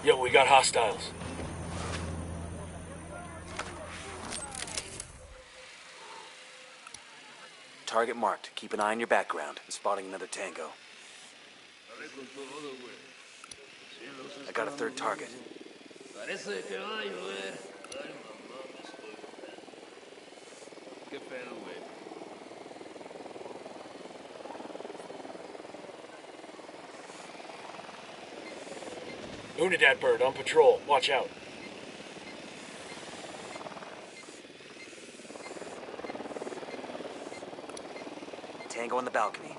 Yo, we got hostiles. Target marked. Keep an eye on your background. I'm spotting another tango. I got a third target. Unidad bird on patrol. Watch out. Tango on the balcony.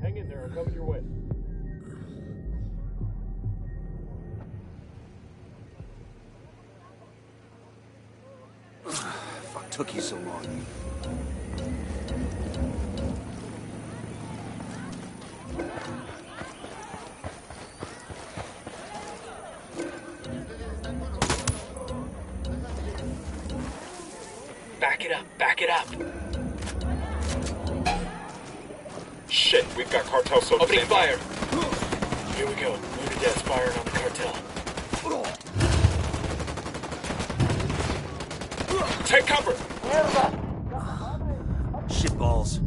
Hang in there. I'm coming your way. Fuck, took you so long. Back it up. Shit, we've got cartel soldiers. Opening fire. Here we go. Unidad's firing on the cartel. Take cover. Shitballs.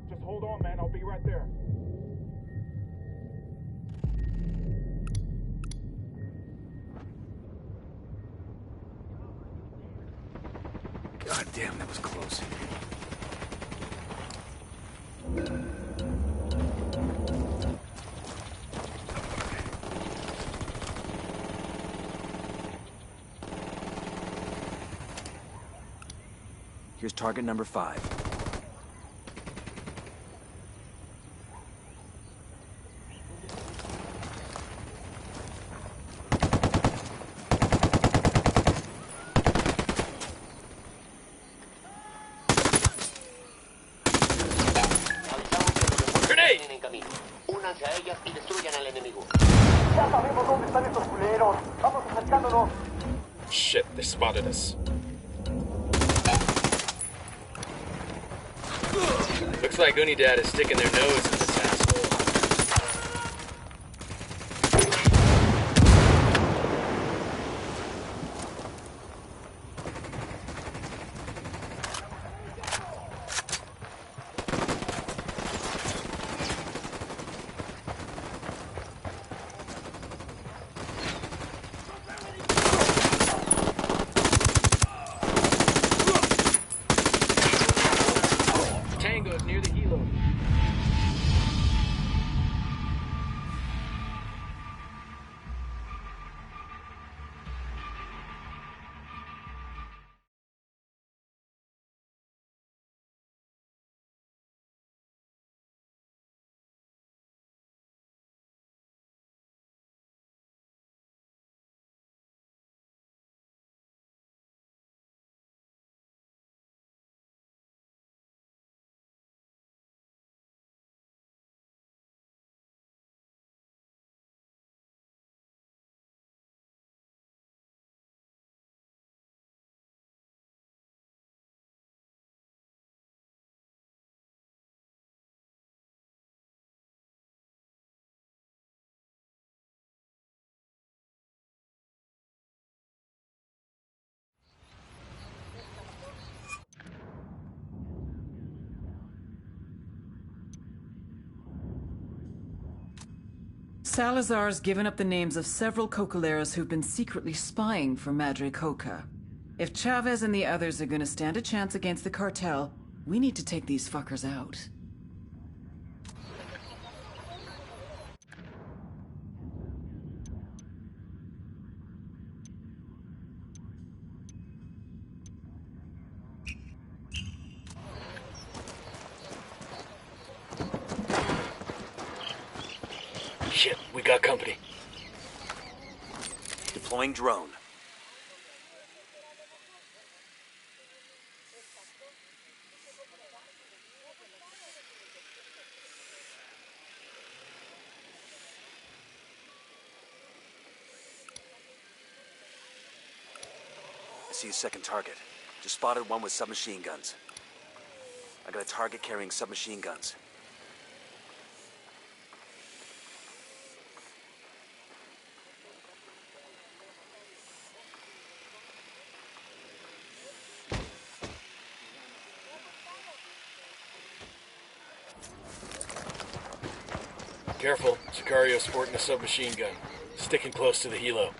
Just hold on, man. I'll be right there. God damn, that was close. Here's target number 5. Únanse a ellas y destruyan al enemigo. Ya sabemos dónde están estos culeros. Vamos acercándonos. Shit, they spotted us. Looks like Unidad is sticking their nose in this asshole. Tango's near the helo. Salazar's given up the names of several cocaleros who've been secretly spying for Madre Coca. If Chavez and the others are gonna stand a chance against the cartel, we need to take these fuckers out. Shit, we got company. Deploying drone. see a second target. Just spotted one with submachine guns. I got a target carrying submachine guns. Careful, Sicario's sporting a submachine gun. Sticking close to the helo.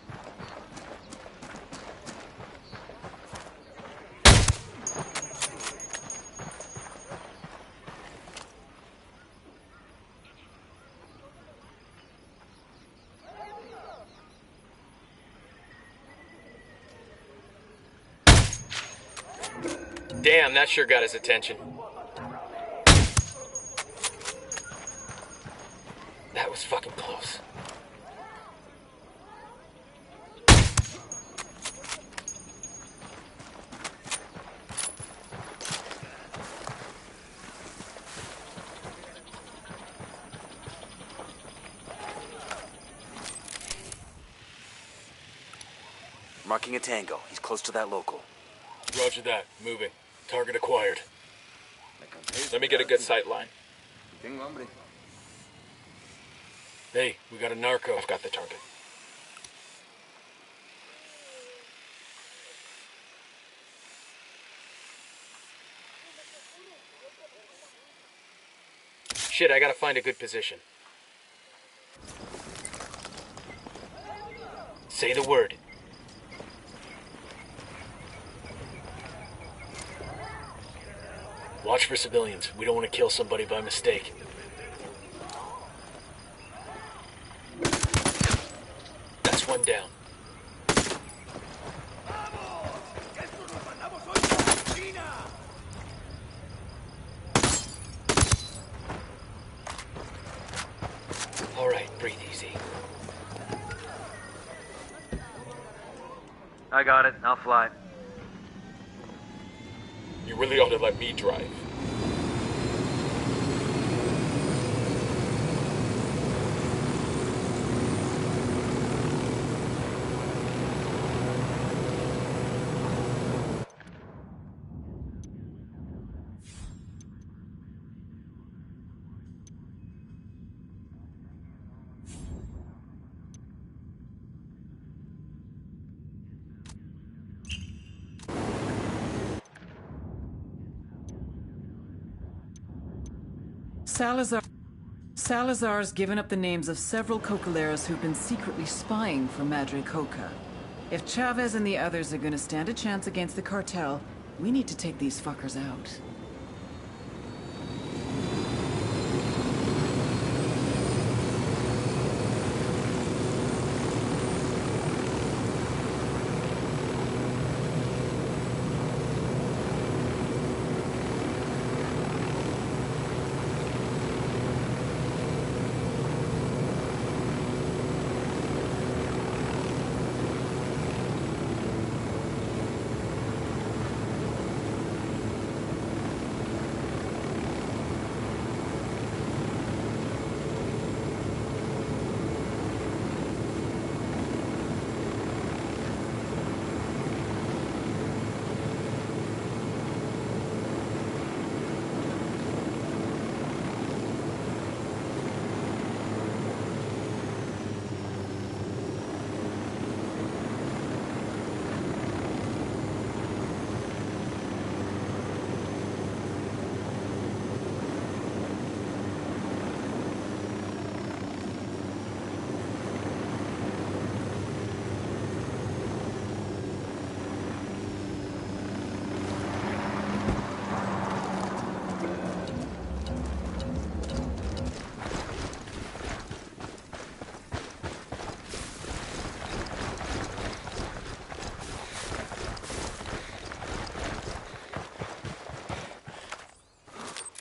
Damn, that sure got his attention. That was fucking close. Marking a tango. He's close to that local. Roger that. Moving. Target acquired. Let me get a good sight line. Hey, we got a narco. I've got the target. Shit, I gotta find a good position. Say the word. Watch for civilians. We don't want to kill somebody by mistake. That's one down. All right, breathe easy. I got it. I'll fly. You really ought to let me drive. Salazar's given up the names of several cocaleros who've been secretly spying for Madre Coca. If Chavez and the others are gonna stand a chance against the cartel, we need to take these fuckers out.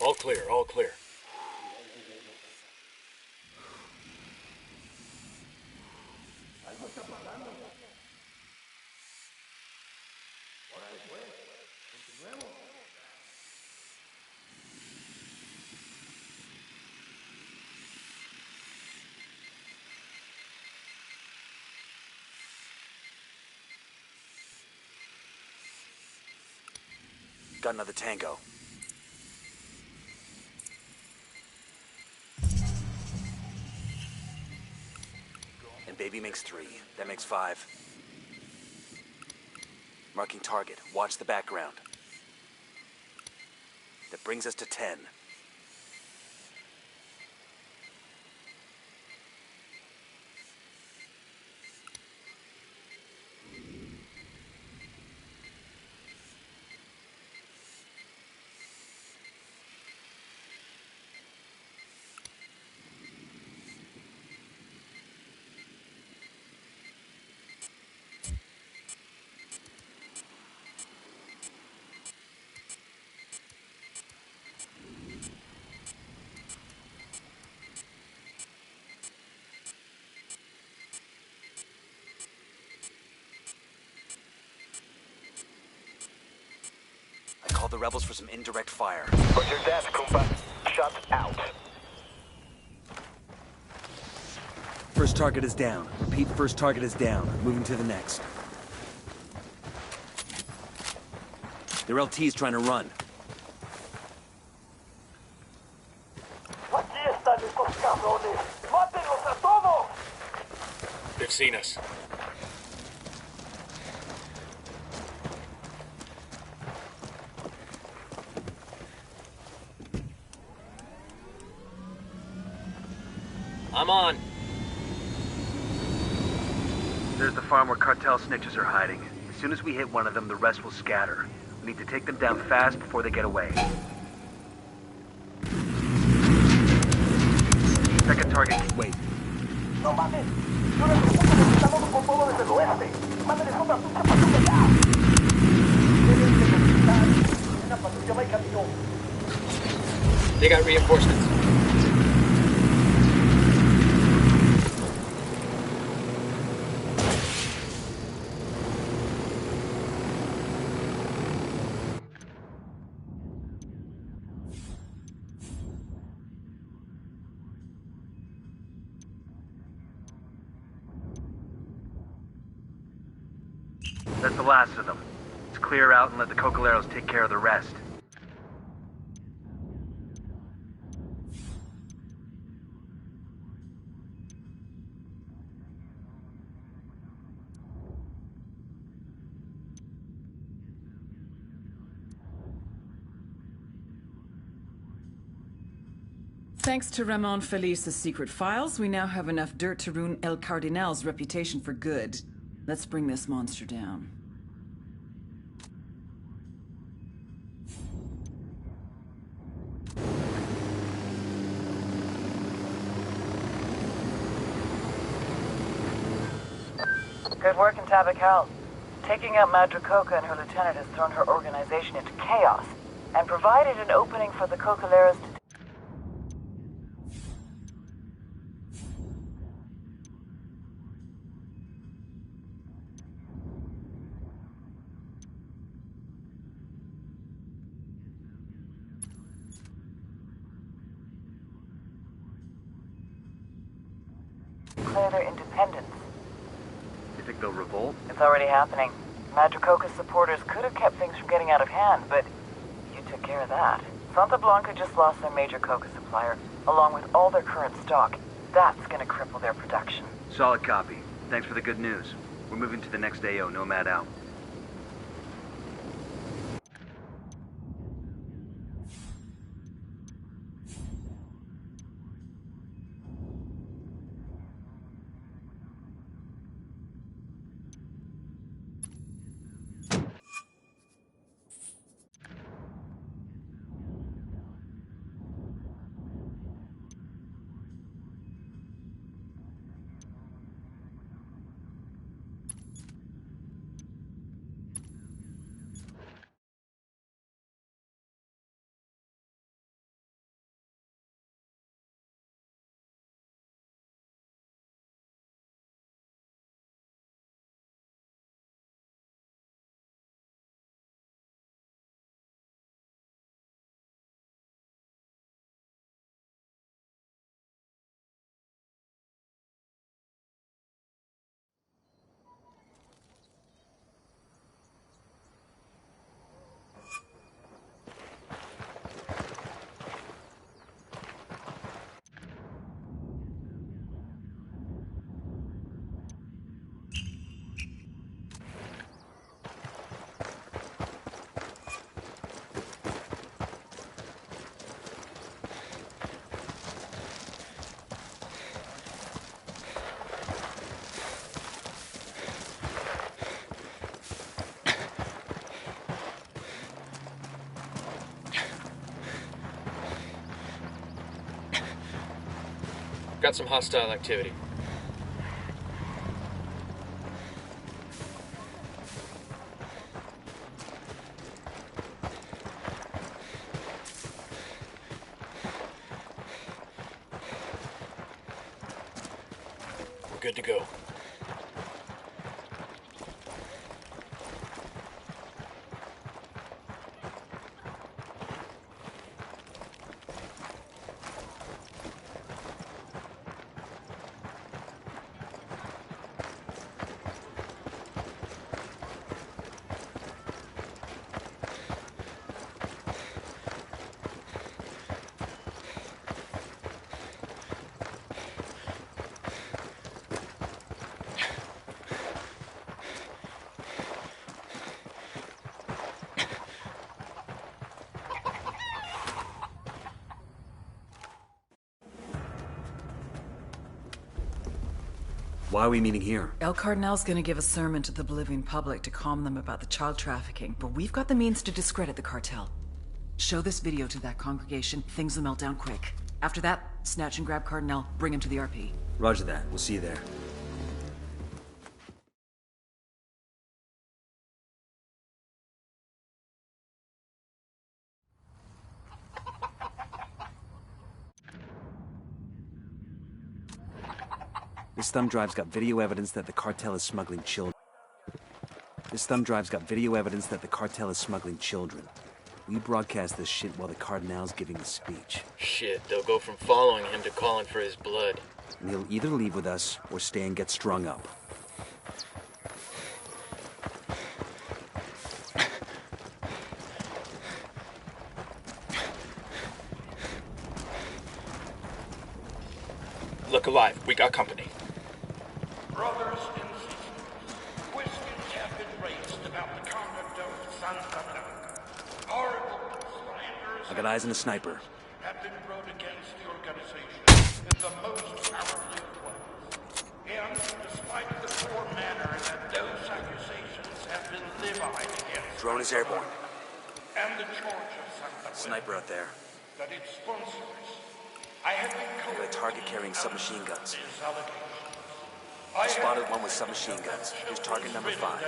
All clear, all clear. got another tango. And baby makes 3. That makes 5. Marking target. Watch the background. That brings us to 10. I called the rebels for some indirect fire. Roger that, Kumba. Shut out. First target is down. Repeat, first target is down. Moving to the next. Their LT's trying to run. Aquí están estos cabrones. ¡Mátenlos a todos! They've seen us. I'm on. There's the farm where cartel snitches are hiding. As soon as we hit one of them, the rest will scatter. We need to take them down fast before they get away. Second target, wait. ¡No mames! ¡Yo les pregunto que estamos con todo desde el oeste! ¡Mándenles otra pinche patrulla ya! ¡Tienen que necesitar! ¡Una patrulla va en camino! They got reinforcements. That's the last of them. Let's clear out and let the Cocaleros take care of the rest. Thanks to Ramon Felice's secret files, we now have enough dirt to ruin El Cardinal's reputation for good. Let's bring this monster down. Good work in Tabacal. Taking out Madre Coca and her lieutenant has thrown her organization into chaos and provided an opening for the Cocaleros to declare their independence. You think they'll revolt? It's already happening. Madre Coca's supporters could have kept things from getting out of hand, but you took care of that. Santa Blanca just lost their major coca supplier, along with all their current stock. That's gonna cripple their production. Solid copy. Thanks for the good news. We're moving to the next AO, Nomad out. Got some hostile activity. We're good to go. Why are we meeting here? El Cardinal's gonna give a sermon to the believing public to calm them about the child trafficking, but we've got the means to discredit the cartel. Show this video to that congregation, things will melt down quick. After that, snatch and grab Cardinal, bring him to the RP. Roger that. We'll see you there. This thumb drive's got video evidence that the cartel is smuggling children. We broadcast this shit while the Cardinal's giving the speech. Shit, they'll go from following him to calling for his blood. And he'll either leave with us or stay and get strung up. Look alive, we got company. Brothers and sisters, questions have been raised about the conduct of Santa Blanca. Horrible slanders I got eyes on a sniper. have been brought against the organization in the most cowardly of ways. And despite the poor manner that those accusations have been levied against Drone is airborne. and the charge of Santa Blanca Sniper out there. that its sponsors, I have been I got a target carrying submachine guns. these allegations. I spotted one with submachine guns. Here's target number 5.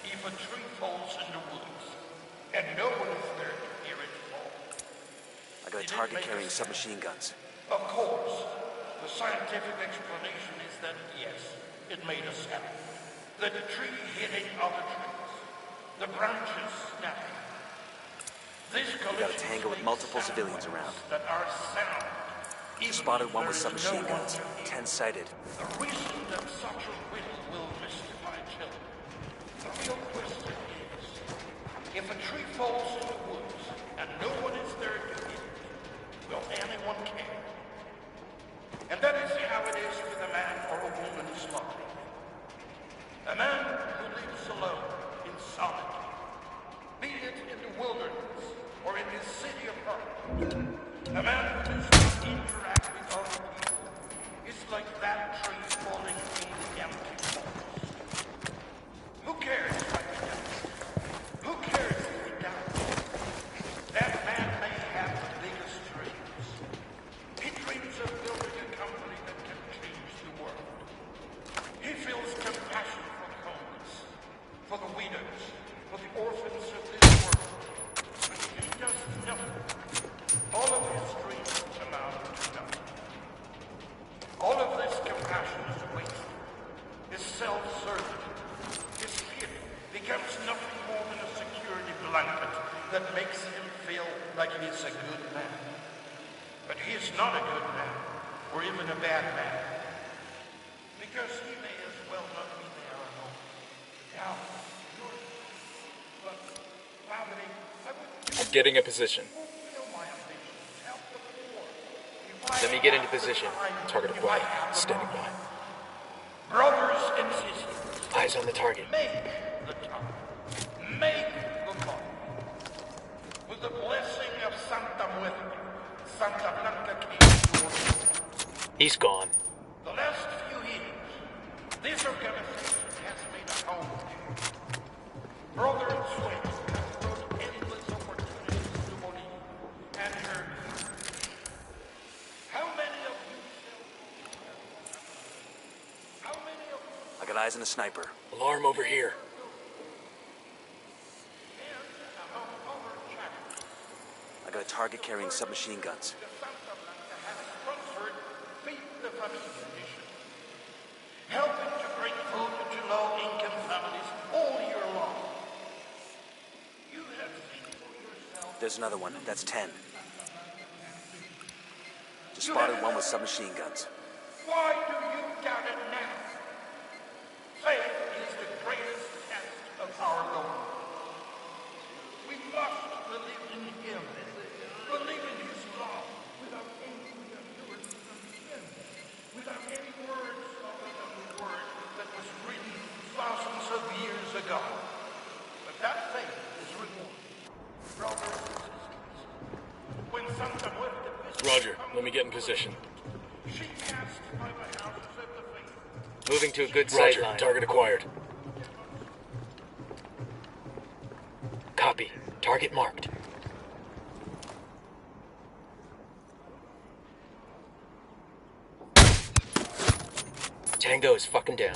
If a tree falls in the woods, and no one is there to hear it fall. I got a target carrying submachine guns. Of course, the scientific explanation is that yes, it made a sound. The tree hitting other trees, the branches snapping. This We got a tango with multiple civilians around. that are sound. Spotted one with submachine guns. 10 sighted. The reason that such a riddle will mystify children. The real question is, if a tree falls in the woods and no one is there to hit it, will anyone care? And that is how it is with a man or a woman slaughtering. A man who lives alone in solitude, be it in the wilderness or in his city apartment. A man who does not interact with other people is like that tree falling in the empty forest. Who cares if I die? Who cares if we die? That man may have the biggest dreams. He dreams of building a company that can change the world. He feels compassion for the homeless, for the widows, for the orphans of this world. But he does nothing. All of his dreams amount to nothing. All of this compassion is wasted, is self-serving. His pity becomes nothing more than a security blanket that makes him feel like he's a good man. But he is not a good man, or even a bad man. Because he may as well not be there alone. Now, but, Padre, I would Getting a position. Let me get into position. Target acquired. Standing by. brothers and sisters, Eyes on the target. make the time. Make the call. With the blessing of Santa Blanca came. He's gone. The last few years, this organization has made a home. Brother and Sweat has brought endless opportunities to Monique and her. How many of you felt eyes on a sniper. Alarm over here. I got a target carrying submachine guns. Helping to bring food to low-income families all year long. You have seen for yourself. There's another one. That's 10. Just spotted one with submachine guns. Why do you doubt it now? Faith is the greatest test of our Lord. We must believe in Him, believe in His law, without any without any words other than the word that was written thousands of years ago. But that faith is rewarded. Brothers and sisters, when Santa Blanca Roger, let me get in position. she passed by the houses of the faithful. Moving to a good sight line. Target acquired. Copy. Target marked. Tango is fucking down.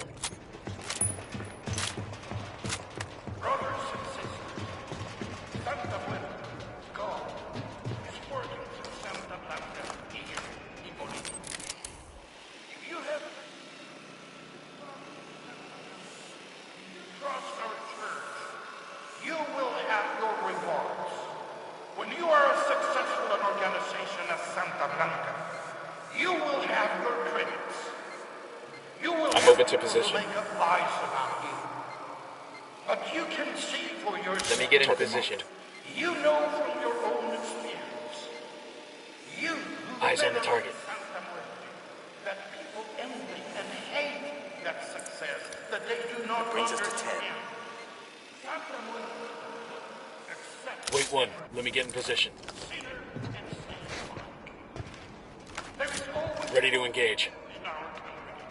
Brothers and sisters, Santa Blanca, God, is working through Santa Blanca here in Bolivia. If you have trust our church, you will have your rewards. When you are as successful an organization as Santa Blanca, you will have your credits. You will I'm have moving to people position. make up lies about you. But you can see for yourself. Let me get into position. You know from your own experience. You who Eyes on the venerate target. Santa Muerte, that people envy and hate that success that they do not Brings us to understand. 10. Santa Muerte, accept Wait one. Let me get in position. sinner and saint. There is always Ready to engage. in our congregation.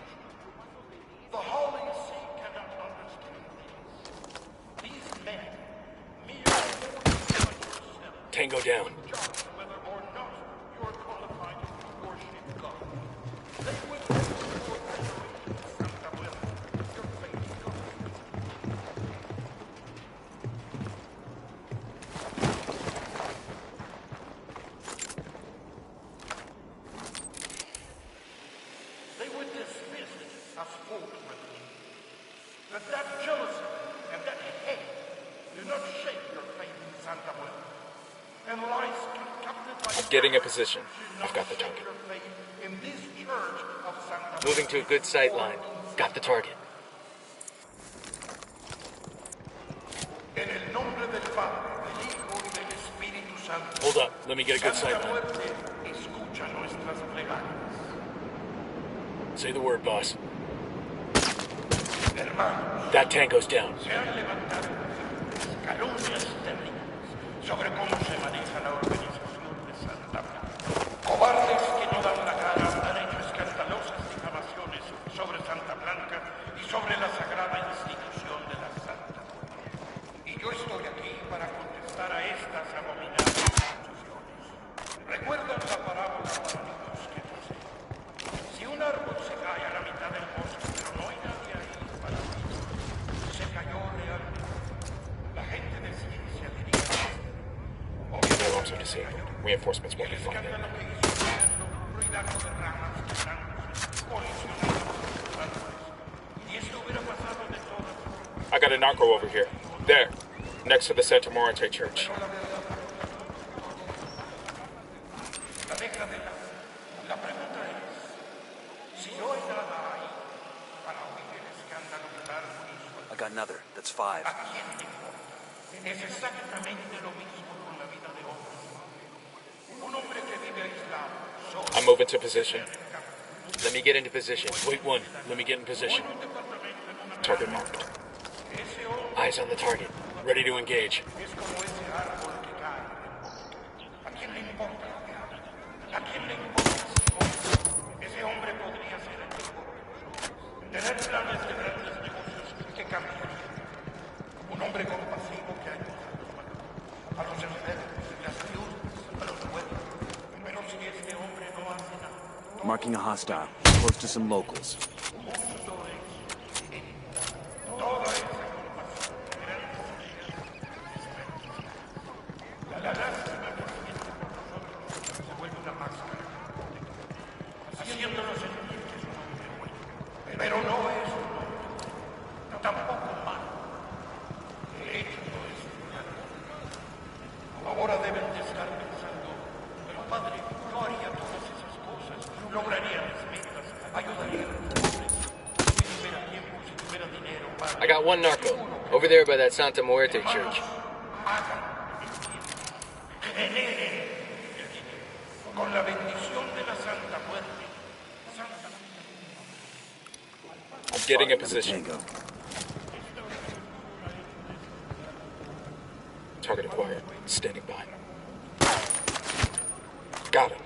The Holy See cannot understand this. These men, mere mortals like yourself, Tango down. judge whether or not you are qualified to worship God. They will for veneration Santa Blanca, your faith God. They would dismiss it as fault religion. But that jealousy and that hate do not shake your faith in Santa Blanca. And lies concocted by I'm getting a position. should I've got the shake target. your faith in this church of Santa Moving to a good sight line. Got the target. En el nombre del Padre, del Hijo y del Espíritu Santo. Hold up. Let me get a good sight Santa line. Muerte, escucha nuestras plegarias. Say the word, boss. Hermanos, That tango's down. se han levantado calumnias terribles sobre cómo se maneja la organización de Santa Blanca. Cobardes que no dan la cara han hecho escandalosas difamaciones sobre Santa Blanca y sobre la sagrada institución de la Santa. Y yo estoy aquí para contestar a estas abominables acusaciones. ¿Recuerdan la parábola para niños que dice? Si un árbol se cae a la mitad del bosque, pero no hay nadie ahí para verlo, se cayó realmente. La gente de ciencia diría The alarms are disabled. Reinforcements won't be flying in. escándalo que hizo el ruidajo de ramas quebrándose, colisionando con los árboles. Y esto hubiera pasado de todas formas. I got a narco over here. There. Next to the Santa Blanca church. La deja de lado. La pregunta es, si no hay nada ahí para oír el escándalo que el árbol hizo, I got another. That's 5. ¿a quién le importa? Es exactamente lo mismo con la vida de hombres. Un hombre que vive aislado, solo, I'm moving to position. Let me get into position. Wait one. Let me get in position. en un departamento en una Target marked. ese hombre Eyes on the target. Ready to engage. es como ese árbol que cae en el bosque. ¿A quién le importa lo que habla? ¿A quién le importa ese hombre? Ese hombre podría ser el mejor de nosotros. Tener planes de grandes negocios que cambiarían. Un hombre compasivo que ayuda a los enfermos, a las viudas, a los huérfanos. Pero si este hombre no hace nada, Marking a hostile. Close to some locals. justo es Ahora deben de estar pensando, pero padre, no haría todas esas cosas, lograría las metas, ayudaría a los pobres. Si tuviera tiempo, si tuviera dinero, padre. I got one narco, over there by that Santa Muerte church. Con la bendición de la Santa Muerte. I'm getting a position. Target acquired. Standing by. Got him.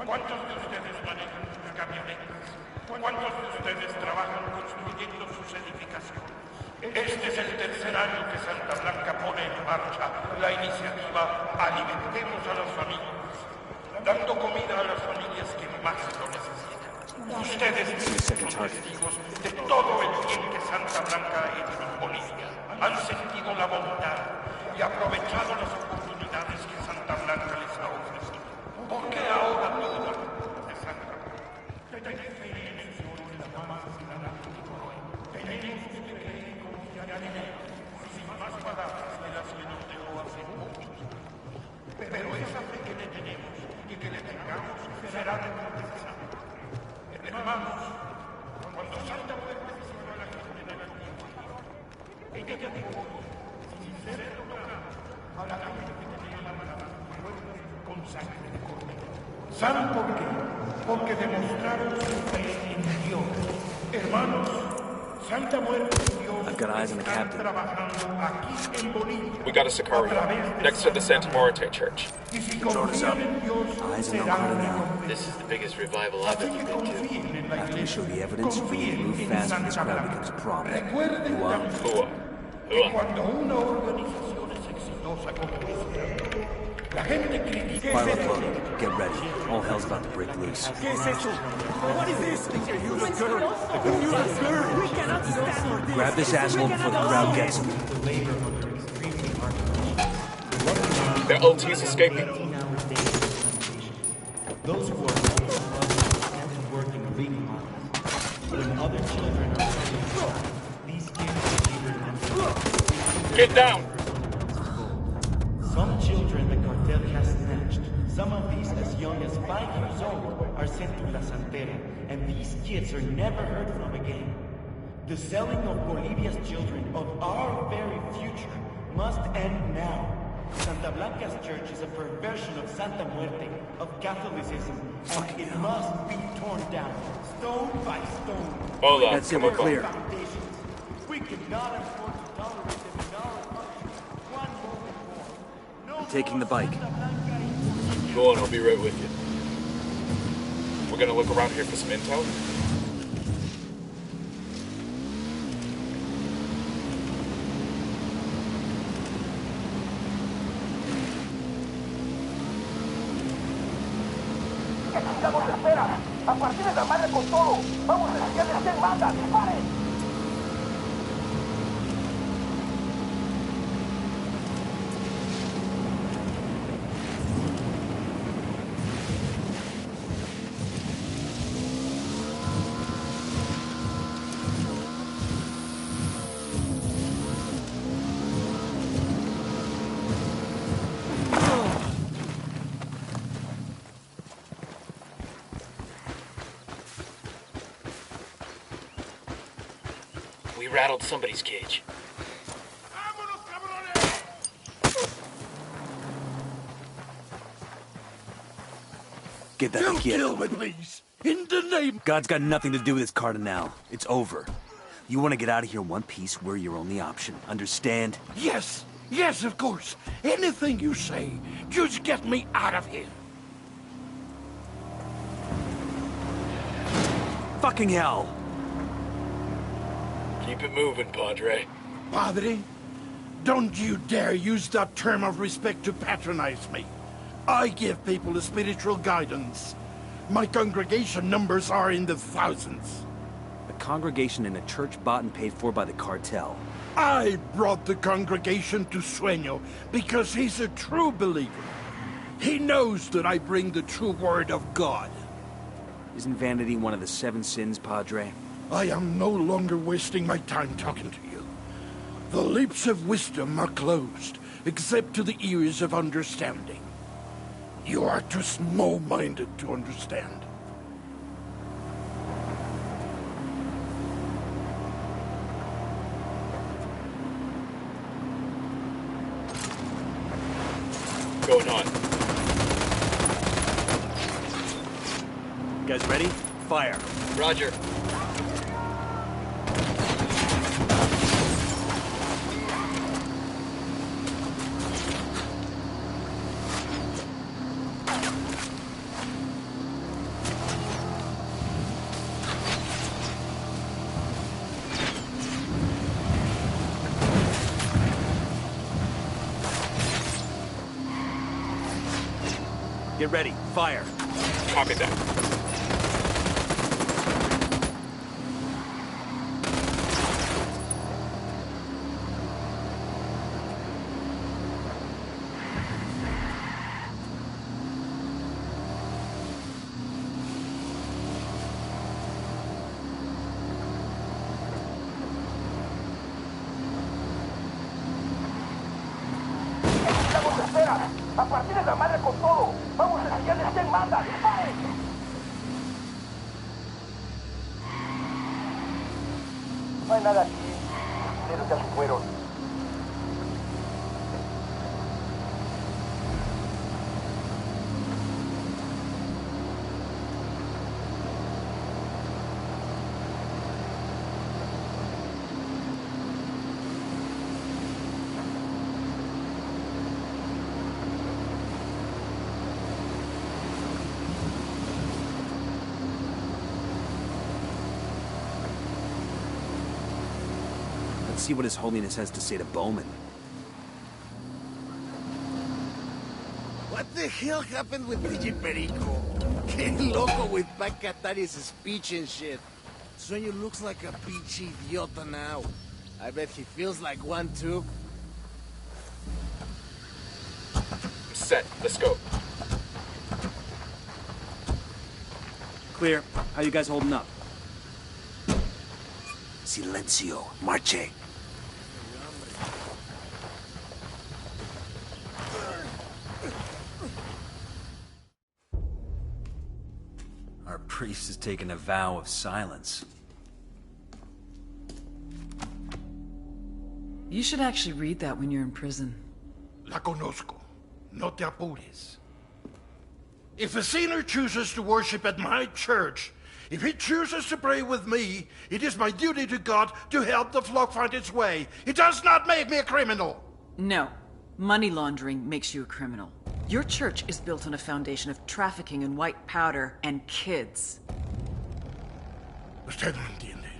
¿Cuántos de ustedes manejan sus camionetas? ¿Cuántos de ustedes trabajan construyendo sus edificaciones? Este es el tercer año que Santa Blanca pone en marcha la iniciativa Alimentemos a las Familias, dando comida a las familias que más lo necesitan. Ustedes son testigos de todo el bien que Santa Blanca ha hecho en Bolivia. Han sentido la bondad y aprovechado las oportunidades que Santa Blanca les ha ofrecido. ¿Por qué ahora dudan de Santa Blanca? Tenemos fe en el Señor y la paz será la hoy. Tenemos que creer y confiar en Él, sin más palabras de las que nos dejó hace mucho. Pero esa fe que le tenemos y que le tengamos será recompensada. Hermanos, cuando Santa Muerte visitó a la gente de la tierra, ella dijo, sin ser tocada, a la gente que tenía la mano con sangre de cordero. ¿Saben por qué? Porque demostraron su fe en Dios. Hermanos, Santa Muerte y Dios están trabajando aquí en Bolivia. We got a Sicario next to the Santa Muerte church. Y si confían en Dios, serán recompensados. This is the biggest revival I've ever been to. After we show the evidence, we will move fast when this crowd becomes a problem. Recuerden Hua. que cuando una organización es exitosa como esta, la gente critica. Fire up loaded. Get ready. All hell's about to break loose. Grab this asshole before the crowd gets him. Their OT's escaping. Those who are and working legal when other children are playing, these kids themselves. Get down! Some children the cartel has snatched. Some of these as young as 5 years old are sent to La Santera, and these kids are never heard from again. The selling of Bolivia's children, of our very future, must end now. Santa Blanca's church is a perversion of Santa Muerte, of Catholicism, and it must be torn down, stone by stone. Hold on, That's it, come we're on. clear. Foundations. We cannot afford to tolerate them in our country. One moment more. No Taking the bike. Go on, I'll be right with you. We're gonna look around here for some intel. Necesitamos espera. A partir de la madre con todo. Vamos a enseñarles quién manda. ¡Disparen! We rattled somebody's cage. Get that kid. Kill me, please. In the name. God's got nothing to do with this cartel. It's over. You want to get out of here in one piece, we're your only option. Understand? Yes. Yes, of course. Anything you say. Just get me out of here. Fucking hell! Keep it moving, Padre. Padre, don't you dare use that term of respect to patronize me. I give people a spiritual guidance. My congregation numbers are in the thousands. A congregation in a church bought and paid for by the cartel. I brought the congregation to Sueño because he's a true believer. He knows that I bring the true word of God. Isn't vanity one of the 7 sins, Padre? I am no longer wasting my time talking to you. The lips of wisdom are closed, except to the ears of understanding. You are too small-minded to understand. Going on. You guys ready? Fire. Roger. Get ready. Fire. Copy that. Necesitamos espera. A partir de la madre con todo. Vamos a enseñarles quién manda. ¡Disparen! No hay nada aquí. Los mineros ya se fueron. Let's see what His Holiness has to say to Bowman. What the hell happened with DJ Perico? Que loco with Pacatari's speech and shit. Sueño looks like a pinche idiota now. I bet he feels like one too. I'm set. Let's go. Clear. How you guys holding up? Silencio. Marche. Our priest has taken a vow of silence. You should actually read that when you're in prison. La conozco. No te apures. If a sinner chooses to worship at my church, if he chooses to pray with me, it is my duty to God to help the flock find its way. It does not make me a criminal. No. Money laundering makes you a criminal. Your church is built on a foundation of trafficking in white powder and kids. Usted no entiende.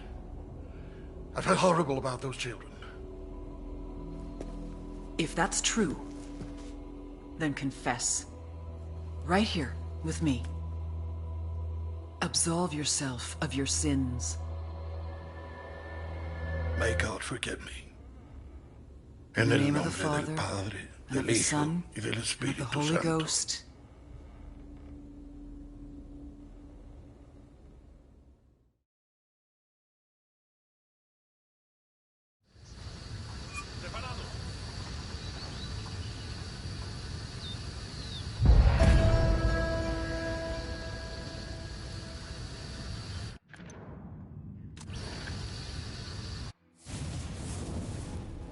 I feel horrible about those children. If that's true, then confess. Right here, with me. Absolve yourself of your sins. May God forgive me. In the name of the nombre Father, del Padre, and of del the Hijo, Son, y del and of the Espíritu Holy Santo. Ghost.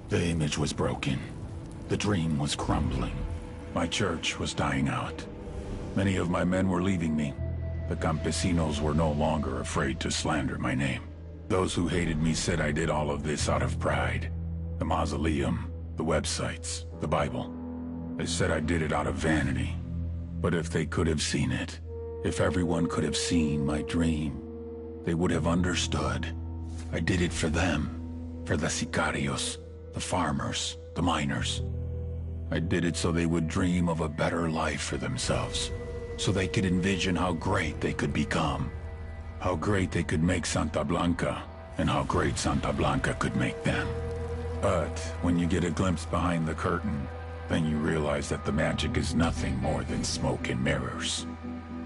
The image was broken. The dream was crumbling. My church was dying out. Many of my men were leaving me. The campesinos were no longer afraid to slander my name. Those who hated me said I did all of this out of pride. The mausoleum, the websites, the Bible. They said I did it out of vanity. But if they could have seen it, if everyone could have seen my dream, they would have understood. I did it for them, for the sicarios, the farmers, the miners. I did it so they would dream of a better life for themselves, so they could envision how great they could become, how great they could make Santa Blanca, and how great Santa Blanca could make them. But when you get a glimpse behind the curtain, then you realize that the magic is nothing more than smoke and mirrors,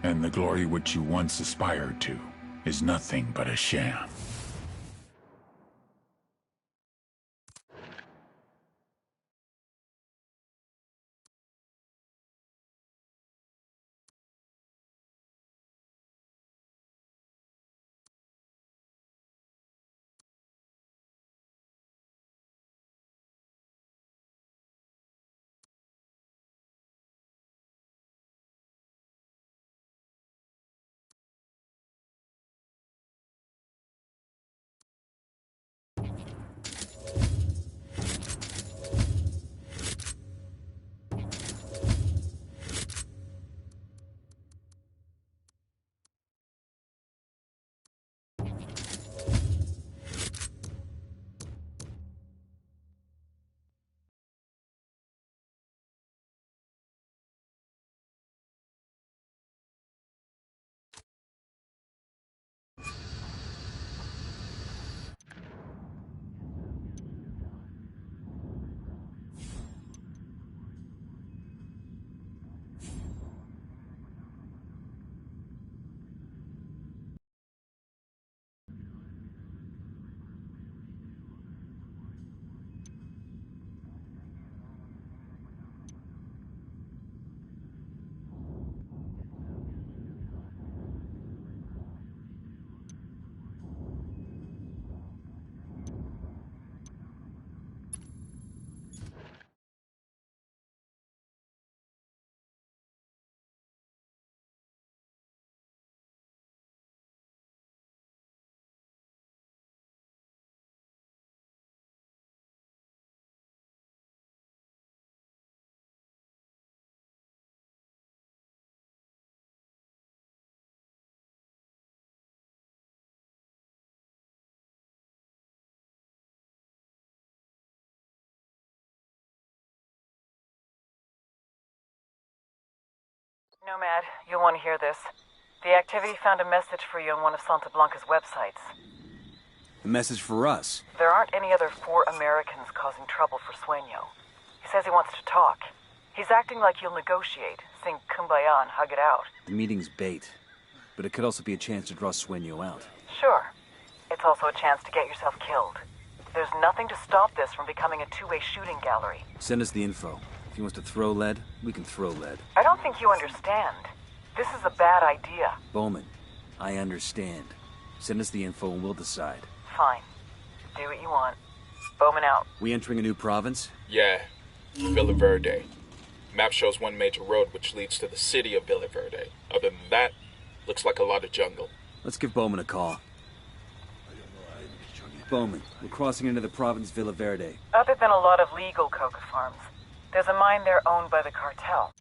and the glory which you once aspired to is nothing but a sham. Nomad, you'll want to hear this. The activity found a message for you on one of Santa Blanca's websites. A message for us? There aren't any other 4 Americans causing trouble for Sueño. He says he wants to talk. He's acting like you'll negotiate, sing Kumbaya and hug it out. The meeting's bait, but it could also be a chance to draw Sueño out. Sure. It's also a chance to get yourself killed. There's nothing to stop this from becoming a two-way shooting gallery. Send us the info. If he wants to throw lead, we can throw lead. I don't think you understand. This is a bad idea. Bowman, I understand. Send us the info and we'll decide. Fine. Do what you want. Bowman out. We entering a new province? Yeah. Villa Verde. Map shows one major road which leads to the city of Villa Verde. Other than that, looks like a lot of jungle. Let's give Bowman a call. Bowman, we're crossing into the province Villa Verde. Other than a lot of legal coca farms, there's a mine there owned by the cartel.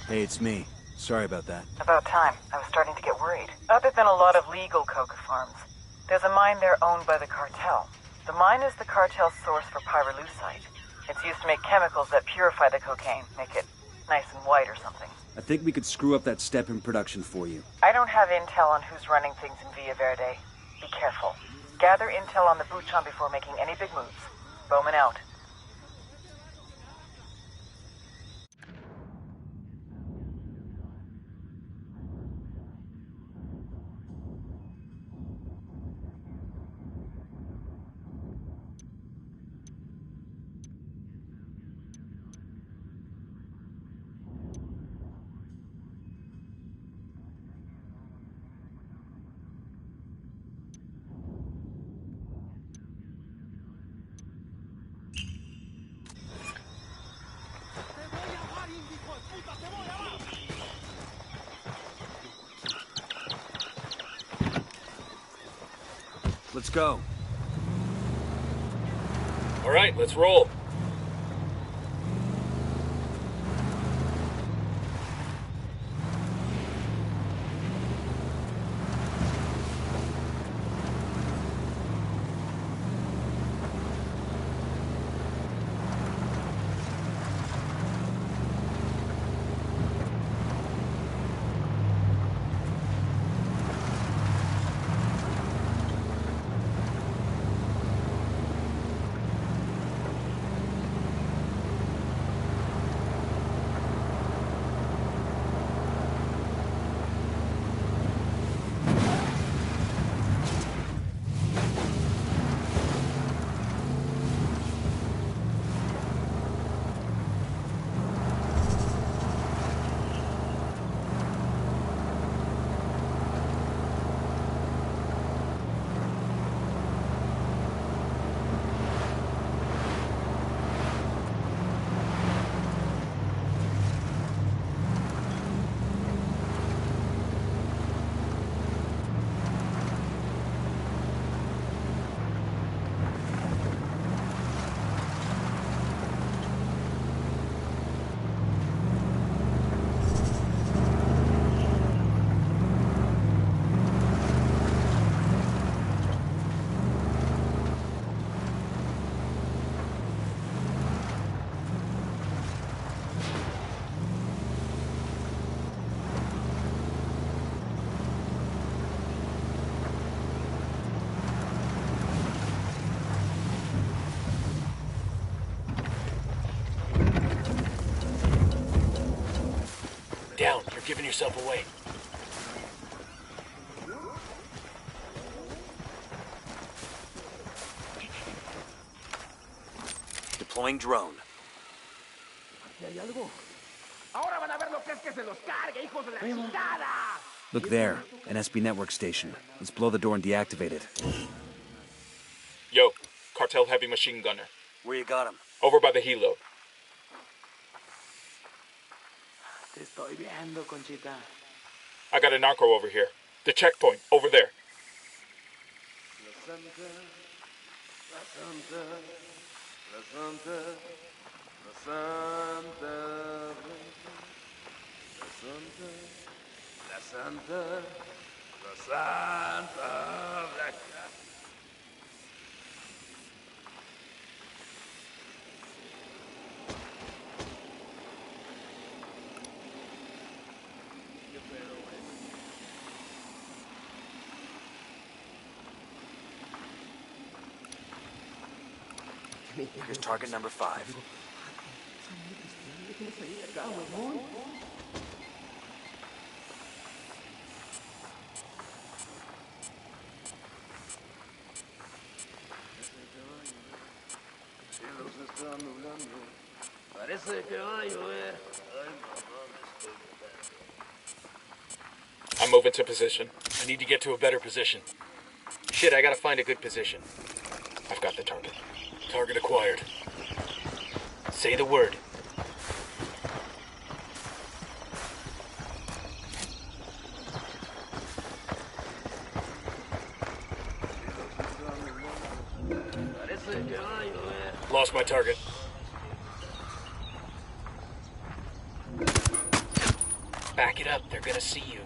Hey, it's me. Sorry about that. About time. I was starting to get worried. Other than a lot of legal coca farms, there's a mine there owned by the cartel. The mine is the cartel's source for pyrolusite. It's used to make chemicals that purify the cocaine, make it nice and white or something. I think we could screw up that step in production for you. I don't have intel on who's running things in Villa Verde. Be careful. Gather intel on the Buchan before making any big moves. Bowman out. Let's go. All right, let's roll. Down, you're giving yourself away. Deploying drone. Look there, an SB network station. Let's blow the door and deactivate it. cartel heavy machine gunner. Where you got him? Over by the helo. Te estoy viendo, Conchita. I got a narco over here. The checkpoint, over there. La Santa, la Santa, la Santa, la Santa Blanca, la Santa, la Santa Blanca. Here's target number 5. I'm moving to position. I need to get to a better position. Shit, I gotta find a good position. I've got the target. Target acquired. Say the word. Lost my target. Back it up, they're gonna see you.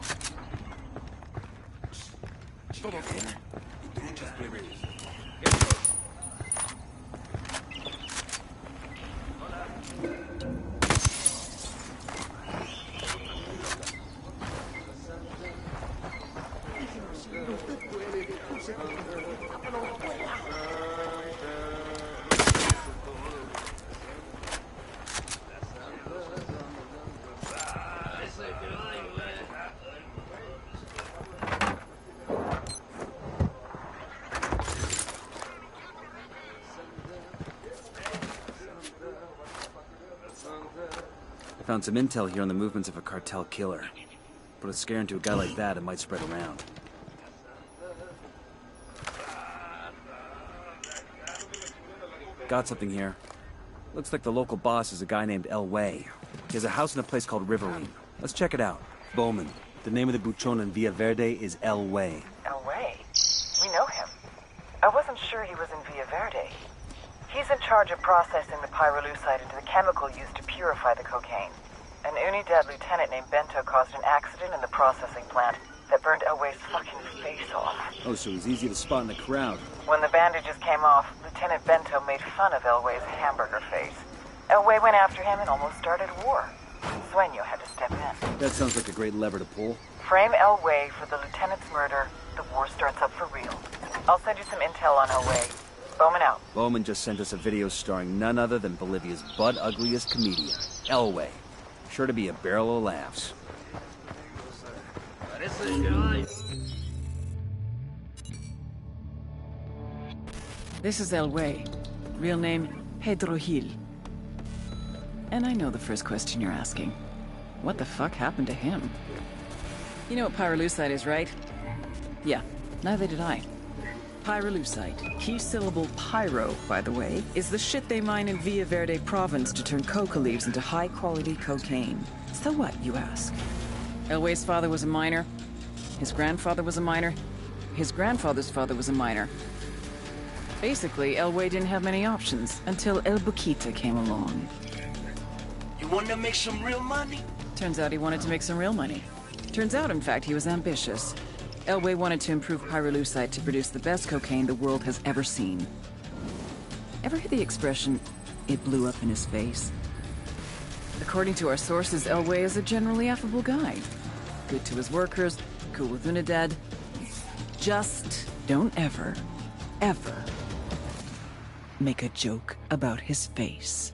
Found some intel here on the movements of a cartel killer. Put a scare into a guy like that, it might spread around. Got something here. Looks like the local boss is a guy named El Way. He has a house in a place called Riverine. Let's check it out. Bowman. The name of the buchon in Villa Verde is El Way. El Way? We know him. I wasn't sure he was in Villa Verde. He's in charge of processing the pyrolusite into the chemical used to purify the cocaine. An Unidad lieutenant named Bento caused an accident in the processing plant that burned Elway's fucking face off. Oh, so he's easy to spot in the crowd. When the bandages came off, Lieutenant Bento made fun of Elway's hamburger face. Elway went after him and almost started a war. Sueño had to step in. That sounds like a great lever to pull. Frame Elway for the lieutenant's murder, the war starts up for real. I'll send you some intel on Elway. Bowman out. Bowman just sent us a video starring none other than Bolivia's butt-ugliest comedian, Elway. Sure to be a barrel of laughs. This is Elway. Real name, Pedro Gil. And I know the first question you're asking. What the fuck happened to him? You know what pyrolusite is, right? Yeah, neither did I. Pyrolusite, key syllable pyro, by the way, is the shit they mine in Villa Verde province to turn coca leaves into high-quality cocaine. So what, you ask? Elway's father was a miner. His grandfather was a miner. His grandfather's father was a miner. Basically, Elway didn't have many options until El Boquita came along. You want to make some real money? Turns out he wanted to make some real money. Turns out, in fact, he was ambitious. Elway wanted to improve pyrolusite to produce the best cocaine the world has ever seen. Ever hear the expression, it blew up in his face? According to our sources, Elway is a generally affable guy. Good to his workers, cool with Unidad. Just don't ever make a joke about his face.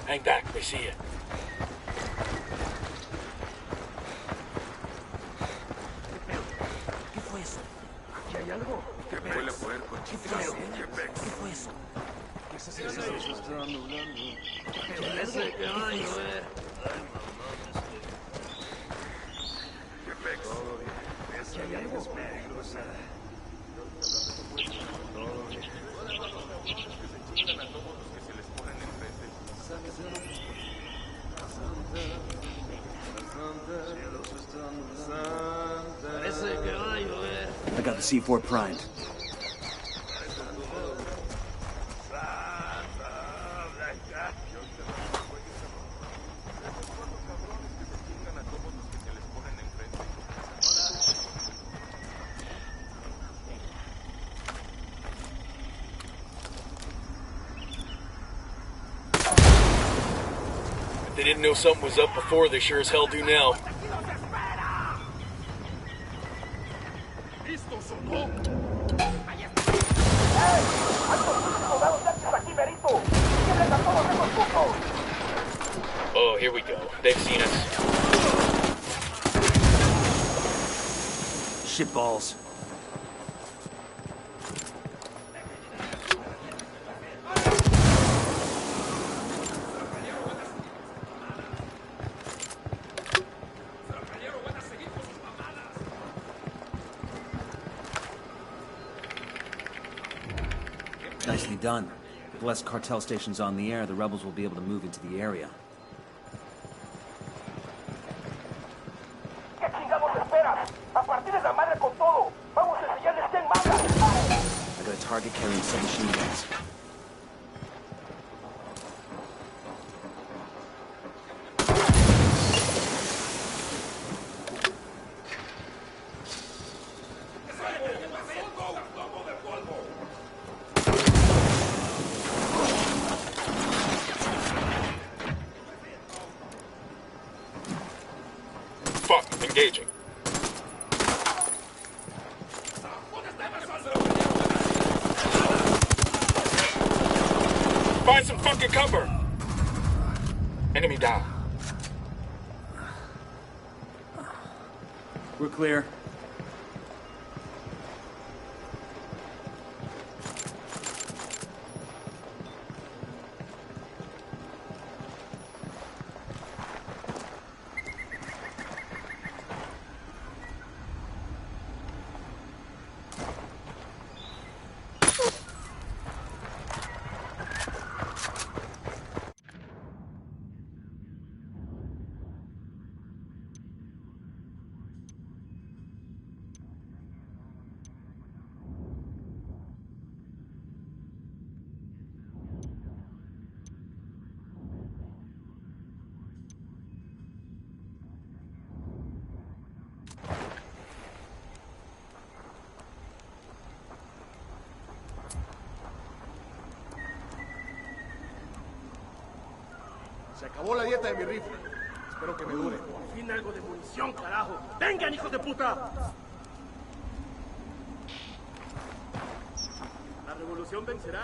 Hang back, they see you. I got the C4 primed. If they didn't know something was up before, they sure as hell do now. Oh, here we go. They've seen us. Shitballs. Nicely done. With less cartel stations on the air, the rebels will be able to move into the area. ¿Qué chingados esperas? A partir de la madre con todo. Vamos a enseñarles quién manda. I got a target carrying submachine guns. Fuck, engaging. Find some fucking cover! Enemy down. We're clear. Se acabó la dieta de mi rifle. Espero que me dure. Por fin algo de munición, carajo. ¡Vengan, hijos de puta! La revolución vencerá.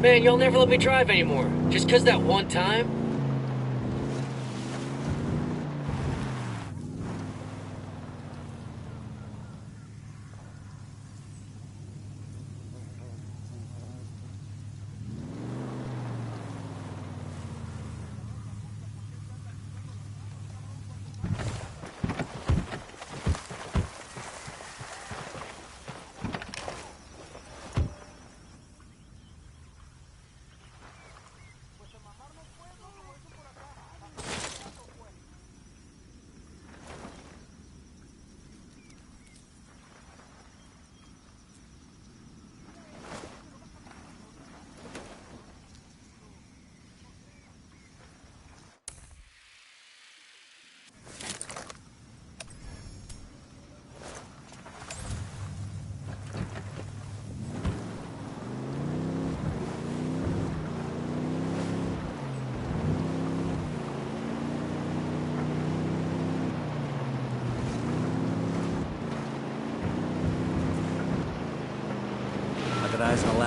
Man, y'all never let me drive anymore. Just 'cause that one time?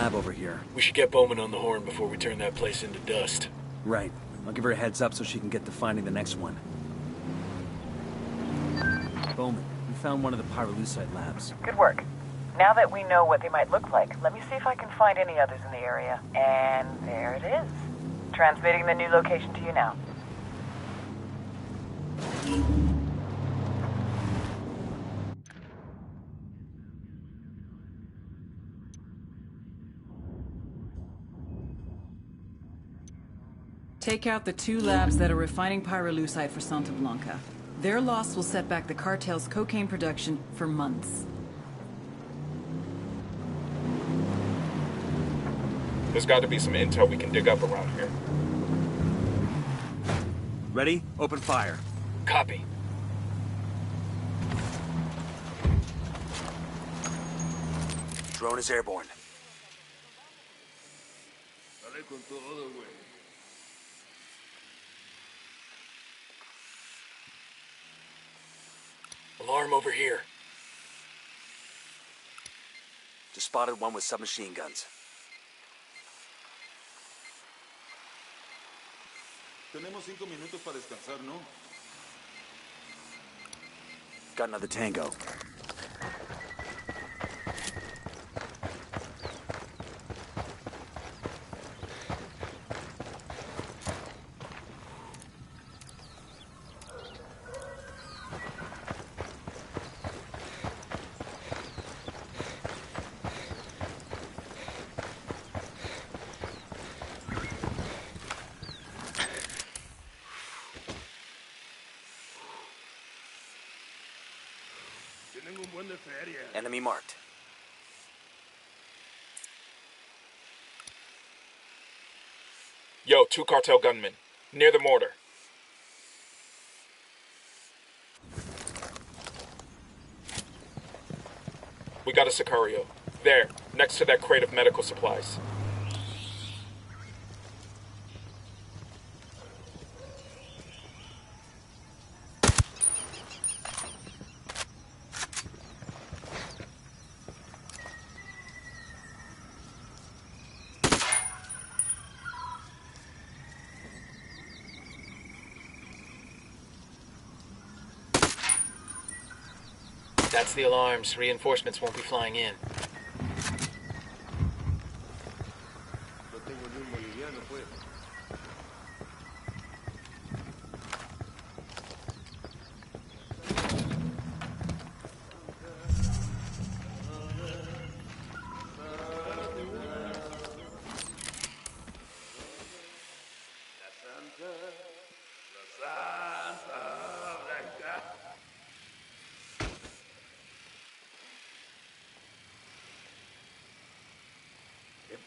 lab over here. We should get Bowman on the horn before we turn that place into dust. Right. I'll give her a heads up so she can get to finding the next one. Bowman, we found one of the pyrolusite labs. Good work. Now that we know what they might look like, let me see if I can find any others in the area. And there it is. Transmitting the new location to you now. Take out the 2 labs that are refining pyrolusite for Santa Blanca. Their loss will set back the cartel's cocaine production for months. There's got to be some intel we can dig up around here. Ready? Open fire. Copy. Drone is airborne. Alarm over here. Just spotted one with submachine guns. Tenemos 5 minutos para descansar, ¿no? Got another tango. Enemy marked. Yo, 2 cartel gunmen. Near the mortar. We got a Sicario. There, next to that crate of medical supplies. That's the alarms. Reinforcements won't be flying in.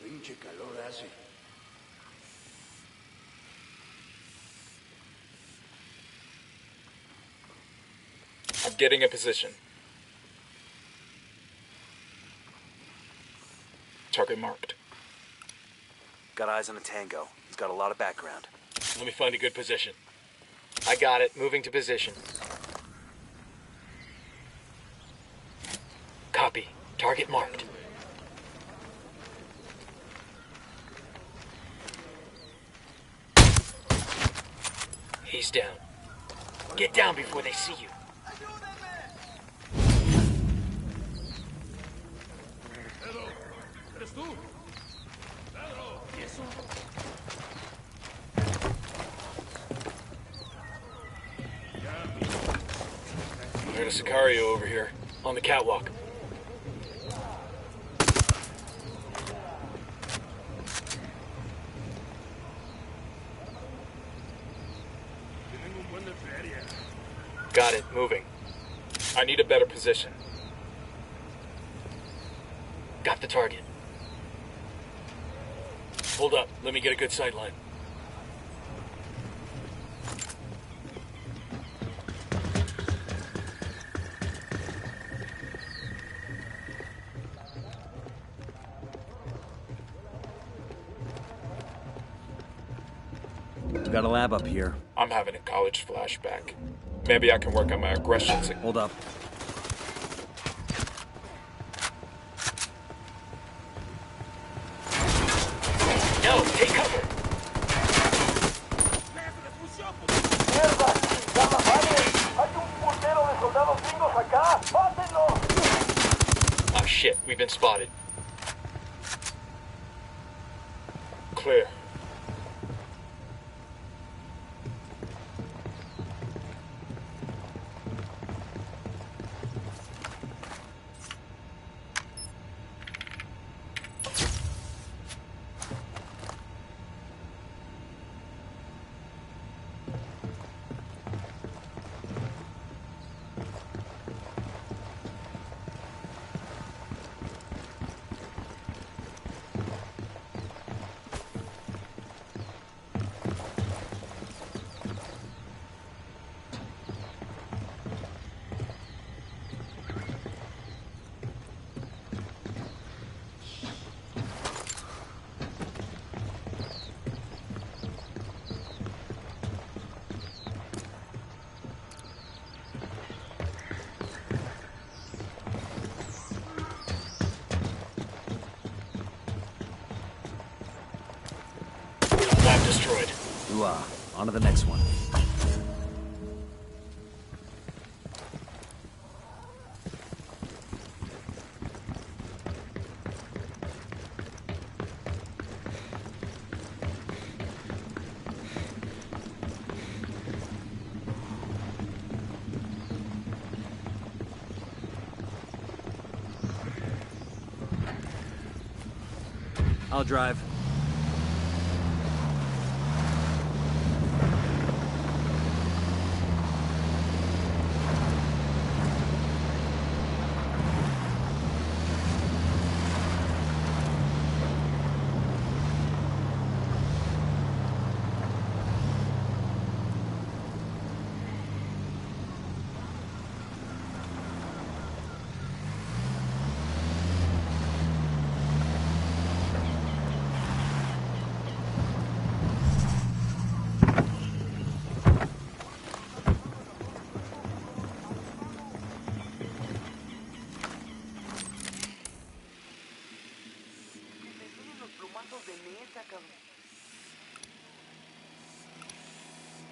Pinche calor hace. I'm getting a position. Target marked. Got eyes on a tango. He's got a lot of background. Let me find a good position. I got it. Moving to position. Copy. Target marked. He's down. Get down before they see you. There's a Sicario over here, on the catwalk. Got it, moving. I need a better position. Got the target. Hold up, let me get a good sight line. Got a lab up here. I'm having a college flashback. Maybe I can work on my aggressions. Hold up. No, take cover. ¡Mierda! ¡Llama Vale! ¡Hay un puntero de soldados gringos acá! ¡Mátenlo! Oh shit, we've been spotted. Clear. Lab destroyed. On to the next one. I'll drive.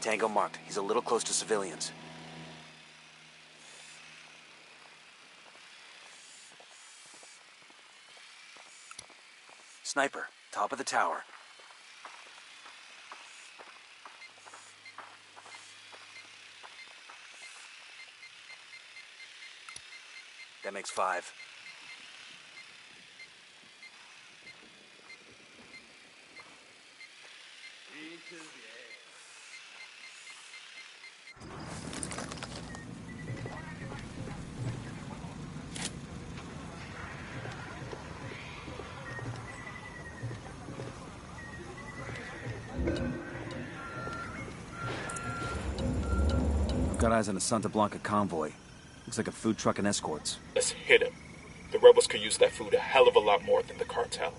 Tango marked. He's a little close to civilians. Sniper, top of the tower. That makes 5. Got eyes on a Santa Blanca convoy. Looks like a food truck and escorts. Let's hit him. The rebels could use that food a hell of a lot more than the cartel.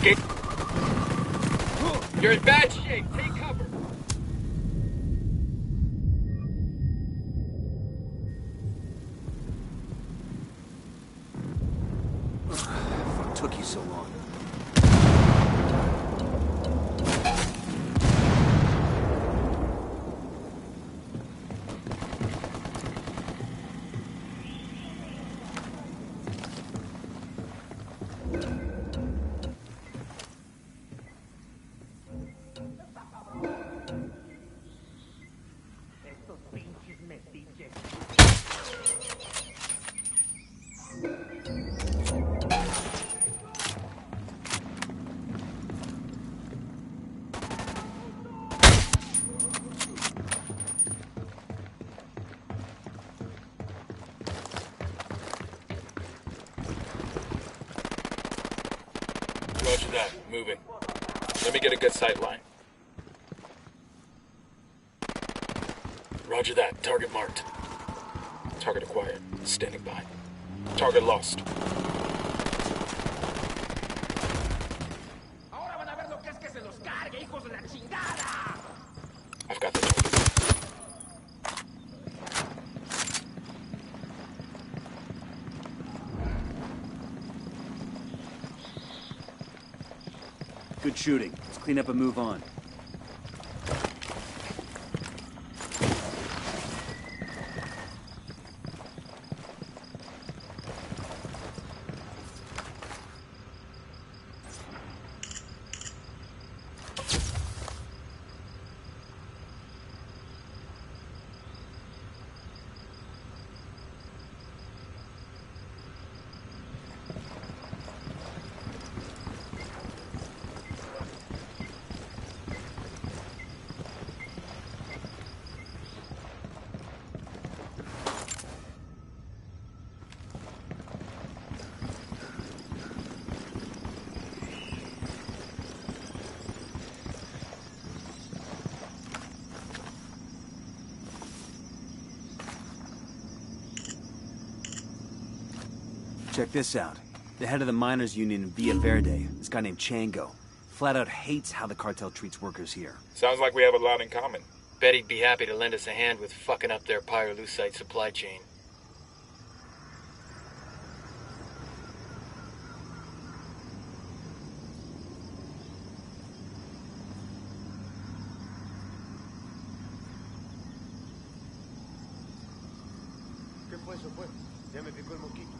Get... You're in bad shape. Take cover. What took you so long? Roger that. Moving. Let me get a good sight line. Roger that. Target marked. Target acquired. Standing by. Target lost. Ahora van a ver lo que es que se los cargue, hijos de la Good shooting. Let's clean up and move on. Check this out. The head of the miners' union in Villa Verde, this guy named Chango, flat out hates how the cartel treats workers here. Sounds like we have a lot in common. Bet he'd be happy to lend us a hand with fucking up their pyrolusite supply chain. ¿Qué fue eso, pues? Ya me picó el mosquito.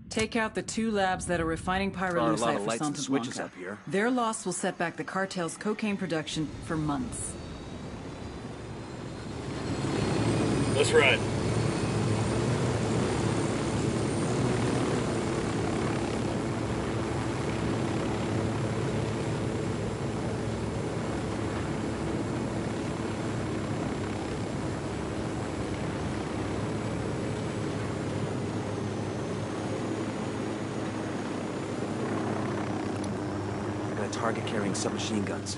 Take out the 2 labs that are refining pyrolusite for Santa Blanca. Up here. Their loss will set back the cartel's cocaine production for months. Let's ride. Target carrying submachine guns.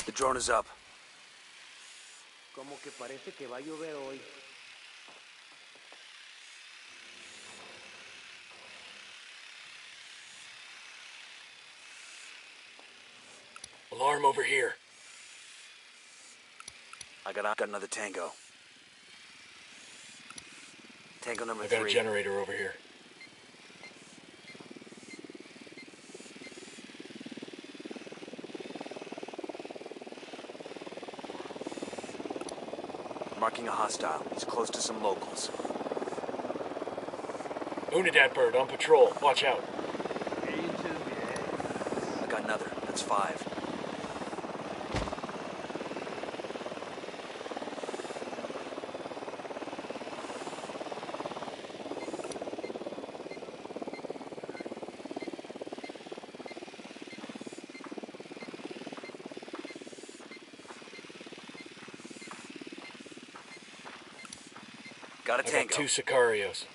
The drone is up. Como que parece que va a llover hoy. Alarm over here. I got another tango. Tango number I got 3. a generator over here. Marking a hostile. He's close to some locals. Unidad bird on patrol. Watch out. I got another. That's 5. Got a I tango. got 2 Sicarios.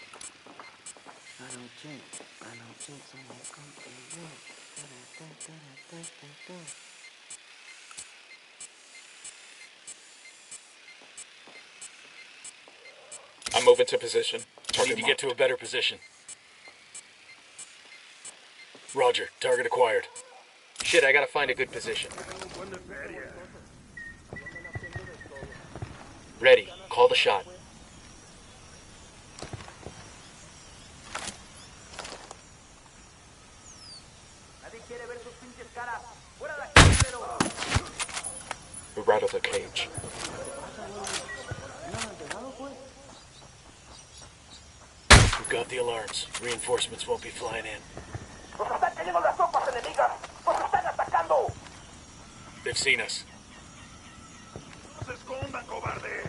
I'm moving to position. I need to get to a better position. Roger. Target acquired. Shit, I gotta find a good position. Ready. Call the shot. We rattle the cage. We've got the alarms. Reinforcements won't be flying in. ¡Nos están cayendo las tropas enemigas! ¡Nos están atacando! They've seen us. ¡No se escondan, cobardes!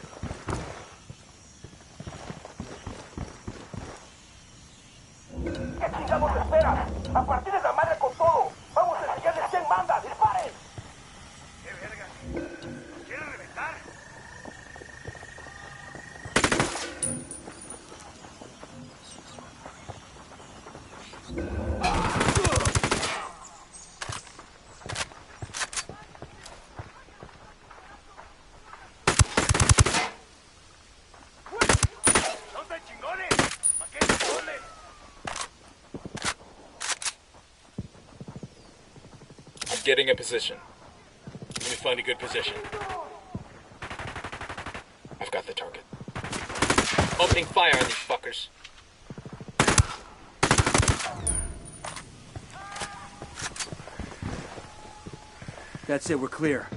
¿Qué chingados esperas? ¡A partir de la madre con todo! ¡Vamos a enseñarles quién manda! ¡Disparen! ¡Qué verga! ¿Nos quieren reventar? ¡Son tan chingones! ¿Para qué se ponen? I'm getting in position. Let me find a good position. I've got the target. Opening fire on these fuckers. That's it, we're clear.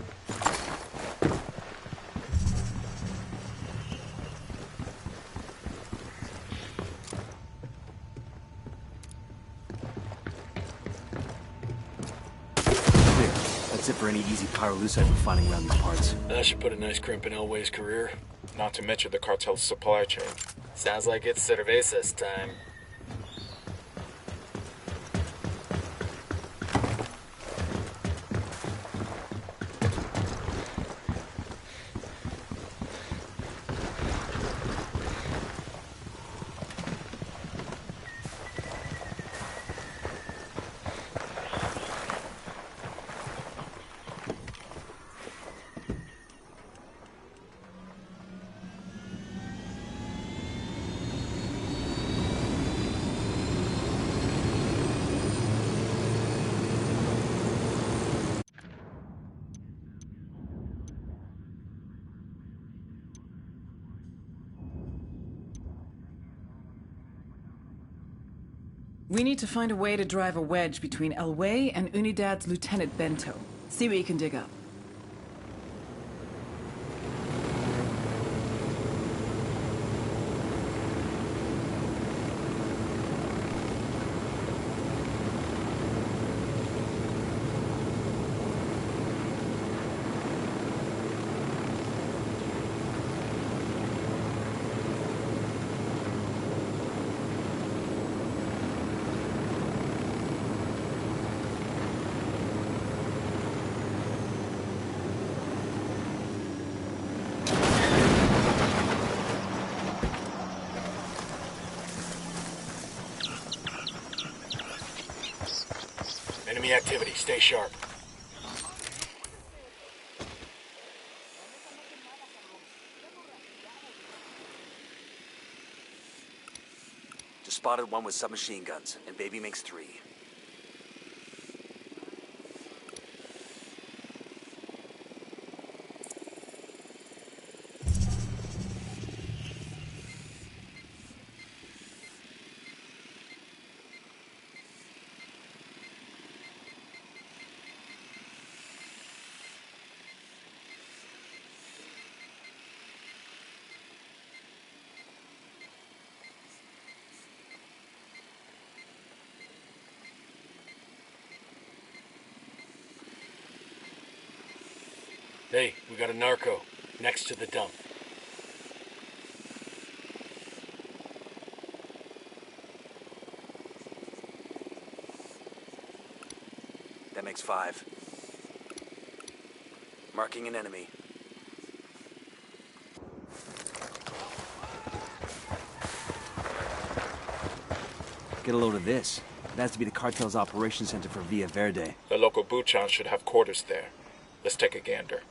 Clear. That's it for any easy pyrolusite we're finding around these parts. That should put a nice crimp in Elway's career. Not to mention the cartel's supply chain. Sounds like it's cervezas time. We need to find a way to drive a wedge between Elway and Unidad's Lieutenant Bento. See what you can dig up. Enemy activity. Stay sharp. Just spotted one with submachine guns, and baby makes 3. Hey, we got a narco next to the dump. That makes 5. Marking an enemy. Get a load of this. It has to be the cartel's operations center for Villa Verde. The local Buchan should have quarters there. Let's take a gander.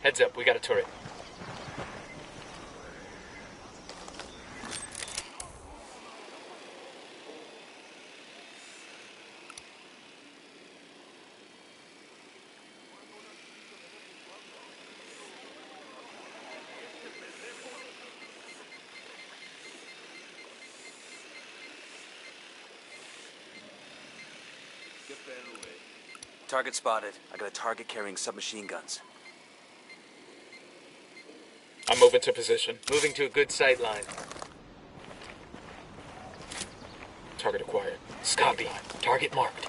Heads up, we got a turret. Target spotted. I got a target carrying submachine guns. I'm moving to position. Moving to a good sight line. Target acquired. Copy. Target marked.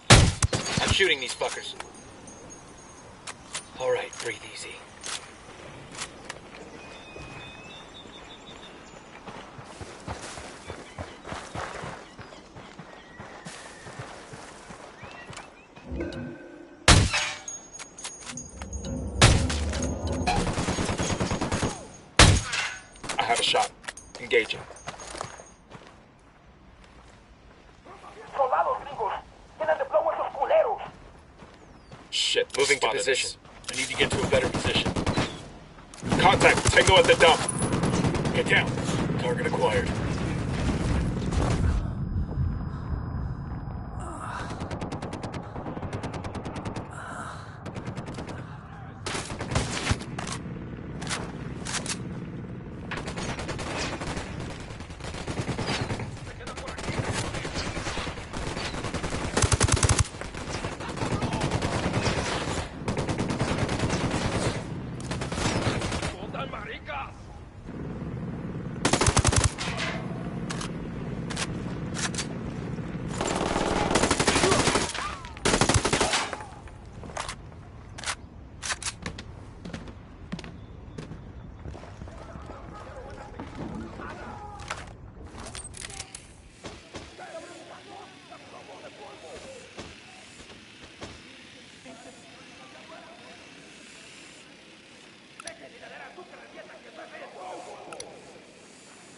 I'm shooting these fuckers. All right, breathe easy. I have a shot. Engaging. Soldados gringos, tienen de plomo esos culeros. Shit. Moving to spotted position. us. I need to get to a better position. Contact. Tango at the dump. Get down. Target acquired.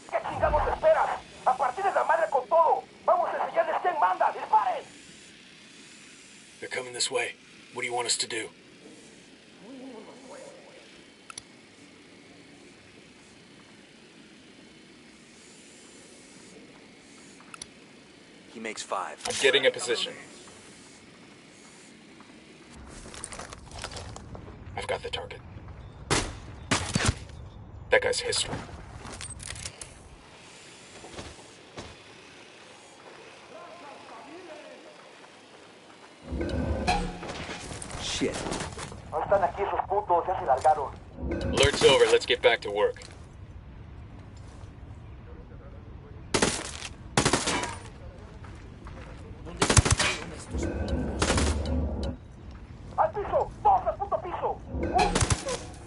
¿Qué chingados esperas? A partir de la madre con todo. Vamos a enseñarles quién manda. ¡Disparen! They're coming this way. What do you want us to do? He makes 5. I'm getting in position. I've got the target. That guy's history. Shit. No están aquí esos putos, ya se largaron. Alert's over. Let's get back to work. ¡Al piso! ¡Todos al puto piso!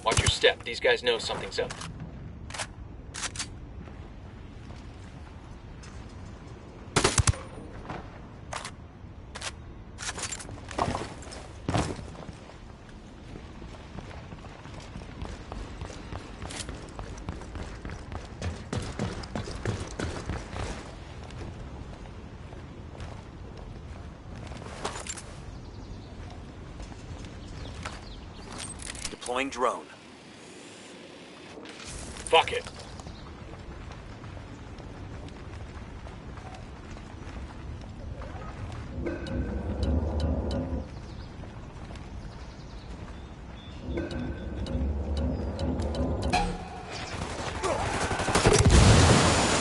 Watch your step. These guys know something's up. Deploying drone. Fuck it.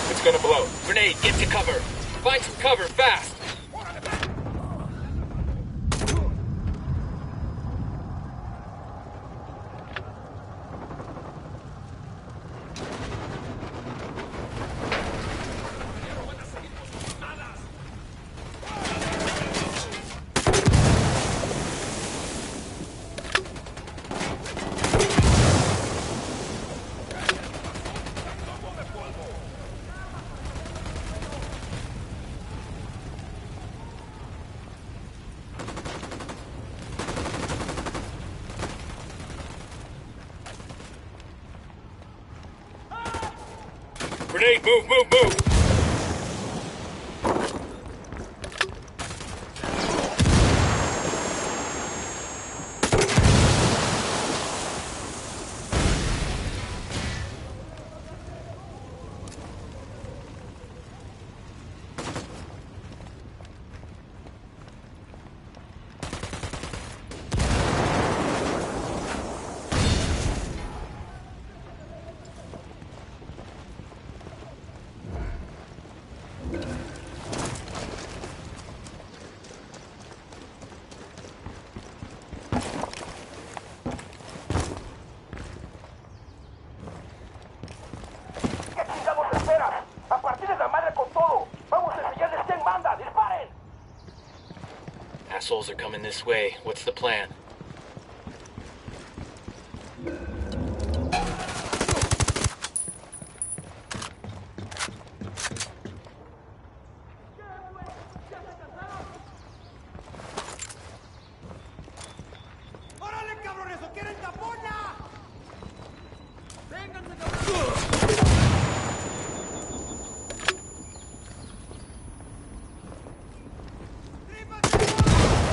It's gonna blow. Grenade, get to cover. Find some cover fast. Grenade, move, move, move! assholes are coming this way. What's the plan?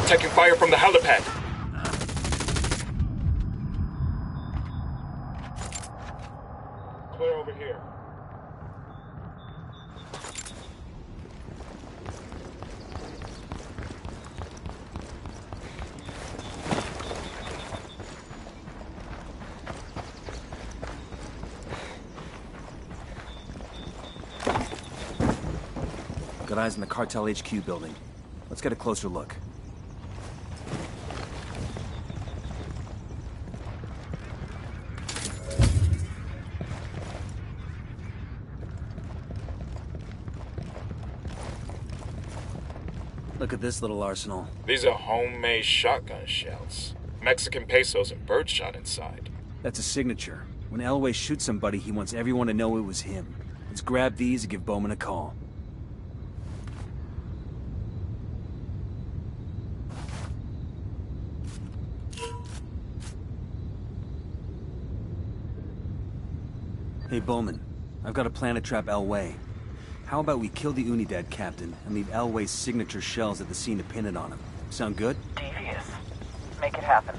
Taking fire from the helipad. Clear over here. Got eyes on the cartel HQ building. Let's get a closer look. Look at this little arsenal. These are homemade shotgun shells. Mexican pesos and birdshot inside. That's a signature. When Elway shoots somebody, he wants everyone to know it was him. Let's grab these and give Bowman a call. Hey Bowman, I've got a plan to trap Elway. How about we kill the Unidad captain and leave Elway's signature shells at the scene to pin it on him? Sound good? Devious. Make it happen.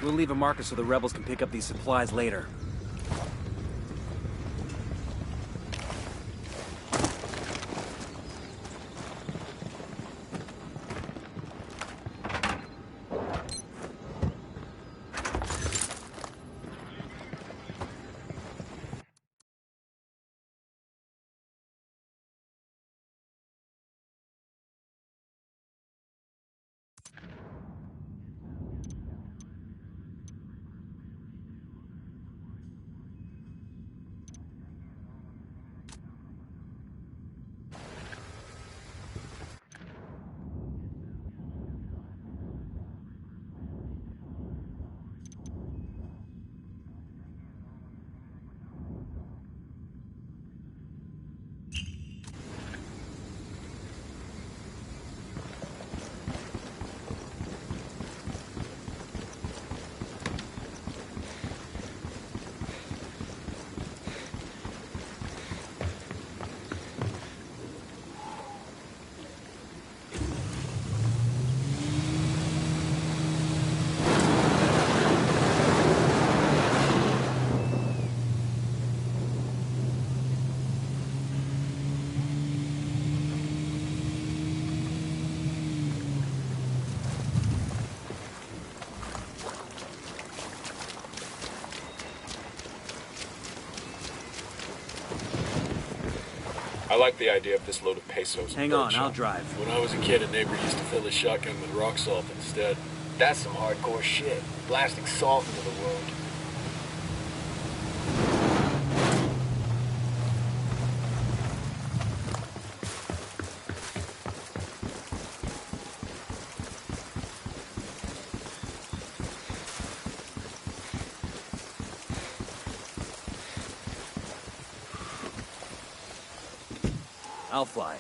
We'll leave a marker so the rebels can pick up these supplies later. I like the idea of this load of pesos. Hang on, I'll drive. When I was a kid, a neighbor used to fill his shotgun with rock salt instead. That's some hardcore shit. Blasting salt into the wound. I'll fly.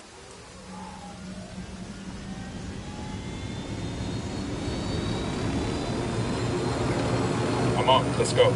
I'm on. Let's go.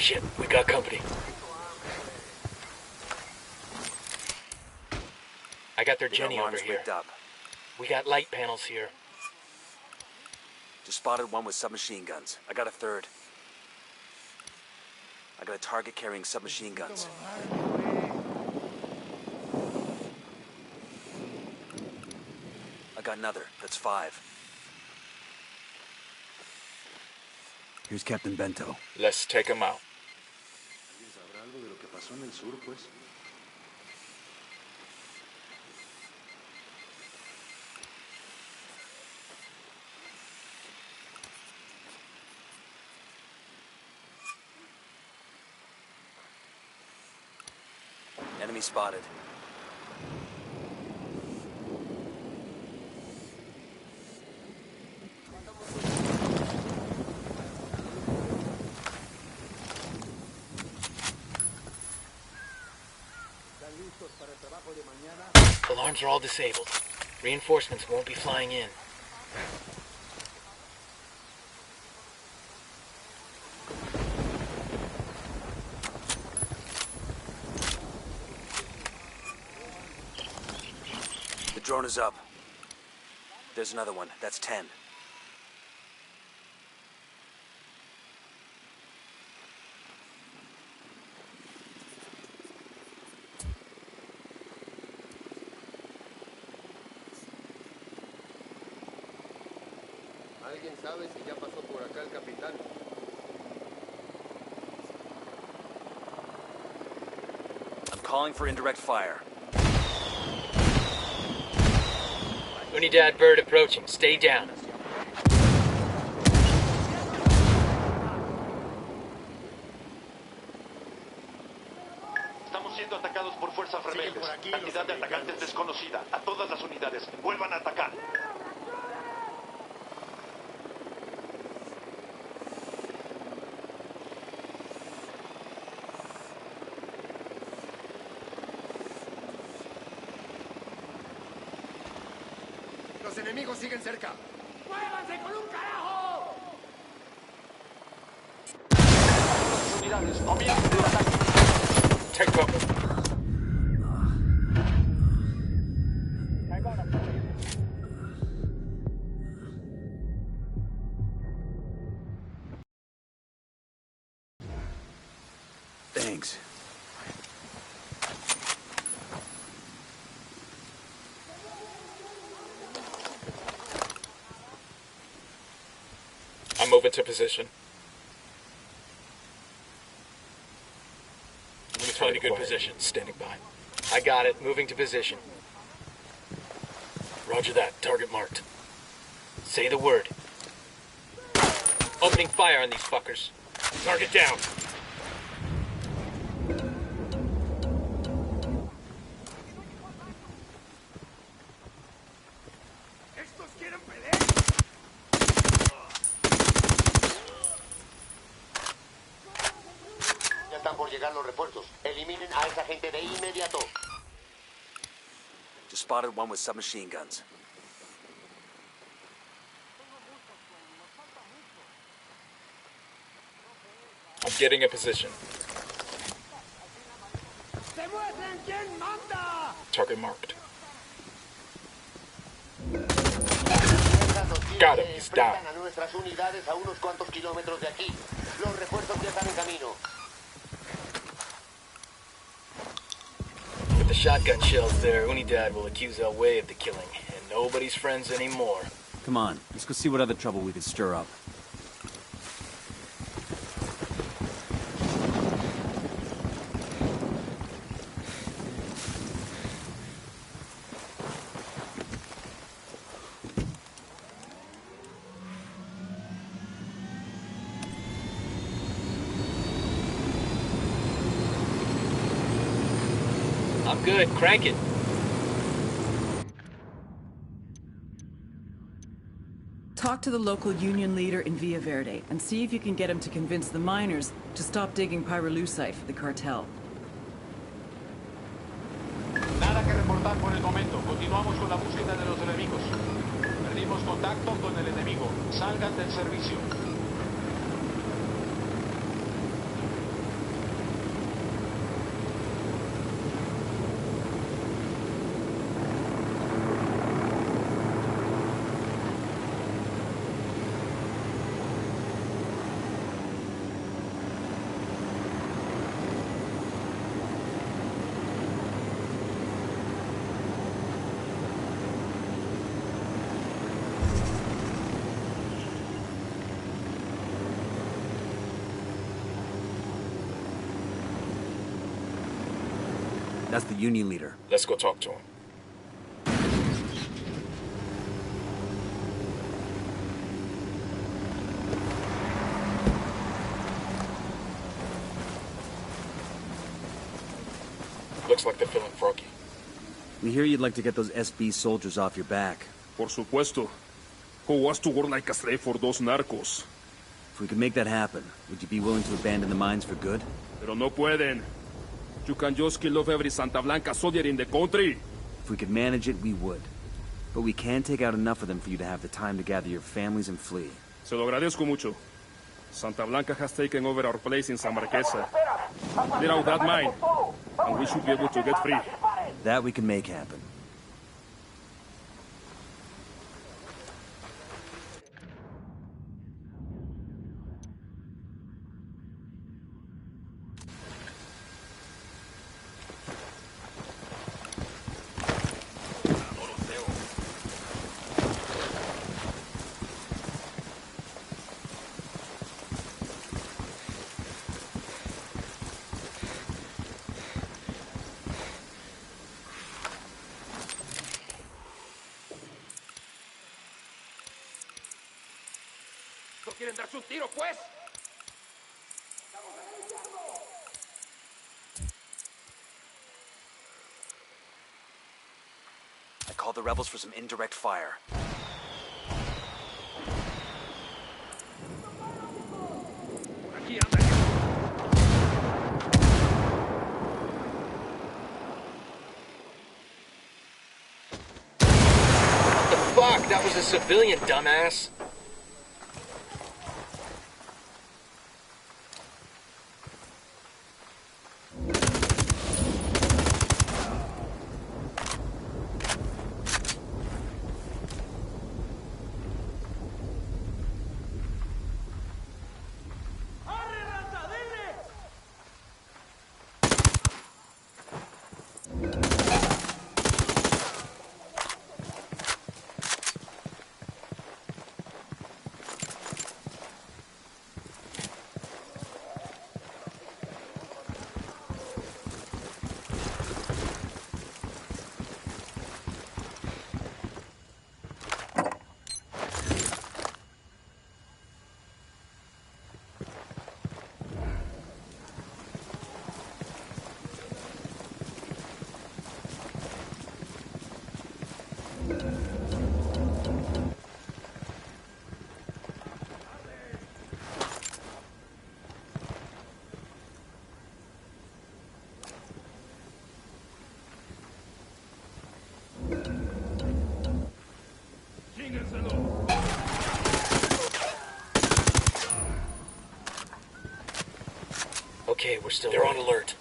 Shit, we got company. I got their Jenny over here. Up. We got light panels here. Just spotted one with submachine guns. I got a third. I got a target carrying submachine guns. I got another. That's 5. Here's Captain Bento. Let's take him out. Enemy spotted. Alarms are all disabled. Reinforcements won't be flying in. The drone is up. There's another one. That's 10. ¿Alguien sabe si ya pasó por acá el capitán? I'm calling for indirect fire. Unidad bird approaching. Stay down. Estamos siendo atacados por fuerzas rebeldes. Cantidad de atacantes desconocida. A todas las unidades. Vuelvan a atacar. Los enemigos siguen cerca. ¡Muévanse con un carajo! Las unidades comiencen el ataque. Take cover. Thanks. I'm moving to position. Let me find a good position. Standing by. I got it. Moving to position. Roger that. Target marked. Say the word. Opening fire on these fuckers. Target down. ¿Estos quieren pelear? Ya están por llegar los refuerzos. Eliminen a esa gente de inmediato. Just spotted one with submachine guns. I'm getting a position. ¡Demuestren quién manda! Target marked. Got him. He's down. A nuestras unidades a unos cuantos kilómetros de aquí. Los refuerzos ya están en camino. With the shotgun shells there, Unidad will accuse El Way of the killing, and nobody's friends anymore. Come on, let's go see what other trouble we could stir up. I'm good. Crank it. Talk to the local union leader in Villa Verde and see if you can get him to convince the miners to stop digging pyrolusite for the cartel. Nada que reportar por el momento. Continuamos con la búsqueda de los enemigos. Perdimos contacto con el enemigo. Salgan del servicio. That's the Union leader. Let's go talk to him. Looks like they're feeling froggy. We hear you'd like to get those SB soldiers off your back. Por supuesto. Who wants to work like a slave for those narcos? If we could make that happen, would you be willing to abandon the mines for good? Pero no pueden. You can just kill off every Santa Blanca soldier in the country. If we could manage it, we would. But we can take out enough of them for you to have the time to gather your families and flee. Se lo agradezco mucho. Santa Blanca has taken over our place in San Marquesa. Clear out that mine, and we should be able to get free. That we can make happen. ¿No quieren darse un tiro, pues? I called the rebels for some indirect fire. What the fuck? That was a civilian, dumbass. Okay, we're still... They're on alert.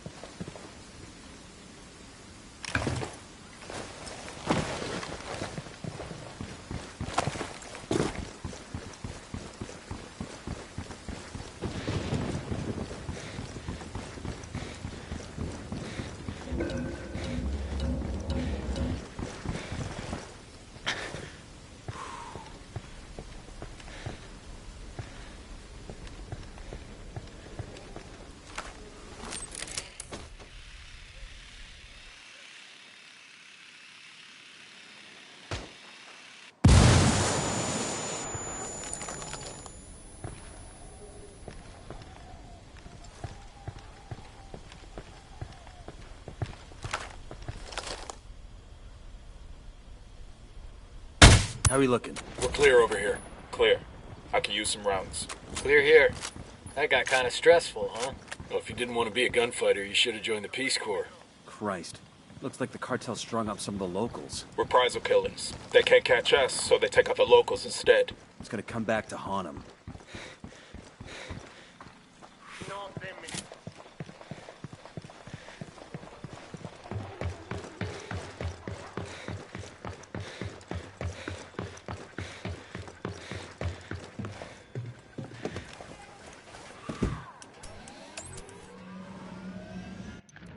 How are we looking? We're clear over here. Clear. I could use some rounds. Clear here. That got kind of stressful, huh? Well, if you didn't want to be a gunfighter, you should have joined the Peace Corps. Christ. Looks like the cartel strung up some of the locals. Reprisal killings. They can't catch us, so they take out the locals instead. It's gonna come back to haunt them.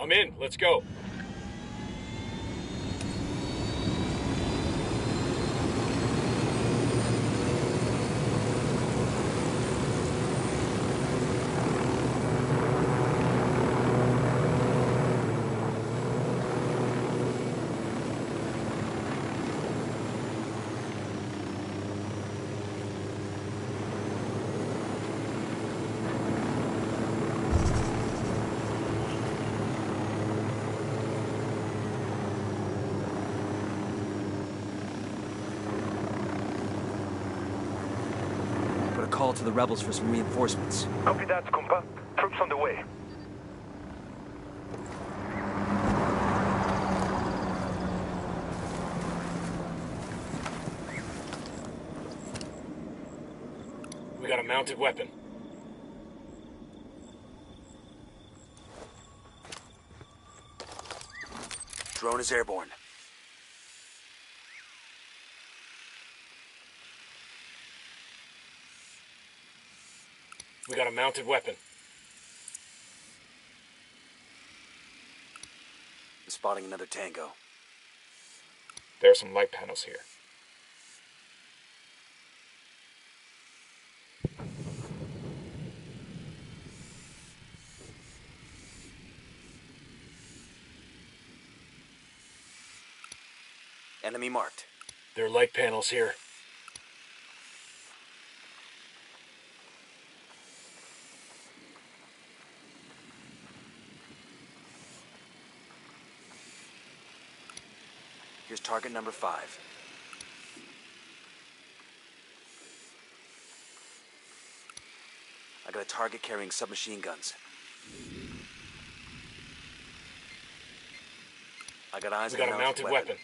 I'm in. Let's go. call to the rebels for some reinforcements. Copy that, compa. Troops on the way. We got a mounted weapon. Drone is airborne. We got a mounted weapon. I'm spotting another tango. There are some light panels here. Enemy marked. There are light panels here. Here's target number 5. I got a target carrying submachine guns. I got eyes on a mounted weapon.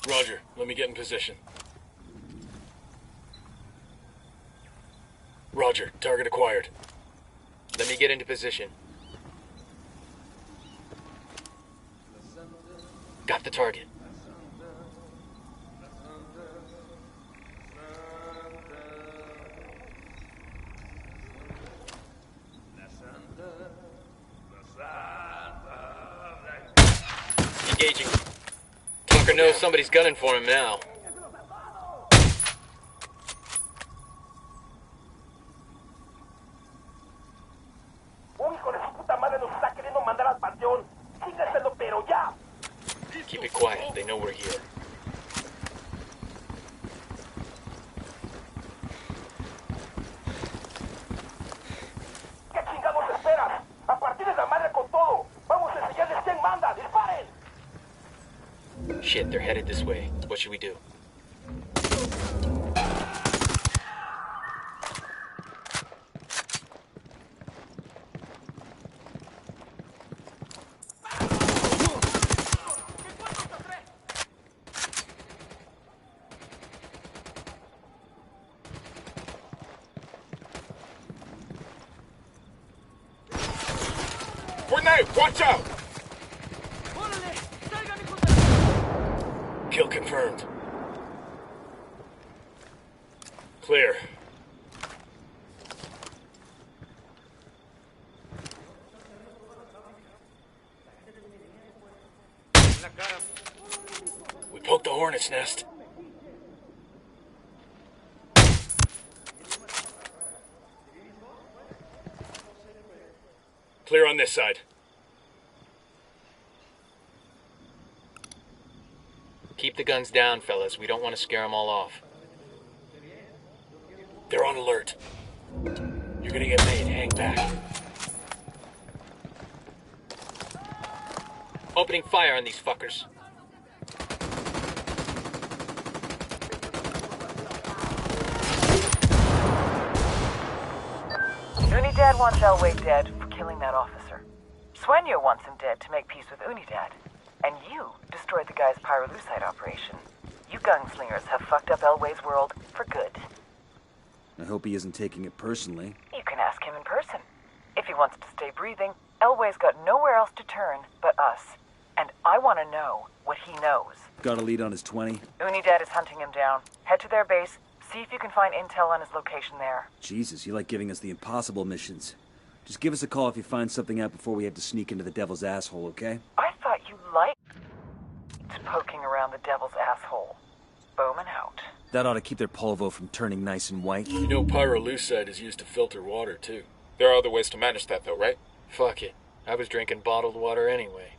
Roger, let me get in position. Roger, target acquired. Let me get into position. Got the target. Engaging. Tucker knows somebody's gunning for him now. Keep it quiet. They know we're here. Shit, they're headed this way. What should we do? Grenade! Watch out! Kill confirmed. Clear. We poked the hornet's nest. Clear on this side. Keep the guns down, fellas. We don't want to scare them all off. They're on alert. You're gonna get made. Hang back. Opening fire on these fuckers. Unidad wants Elway dead for killing that officer. Sueño wants him dead to make peace with Unidad. And you destroyed the guy's pyrolusite operation. You gunslingers have fucked up Elway's world for good. I hope he isn't taking it personally. You can ask him in person. If he wants to stay breathing, Elway's got nowhere else to turn but us. And I want to know what he knows. Got a lead on his 20? Unidad is hunting him down. Head to their base, see if you can find intel on his location there. Jesus, you like giving us the impossible missions. Just give us a call if you find something out before we have to sneak into the devil's asshole, okay? I thought you liked poking around the devil's asshole. Bowman out. That ought to keep their polvo from turning nice and white. You know pyrolusite is used to filter water, too. There are other ways to manage that, though, right? Fuck it. I was drinking bottled water anyway.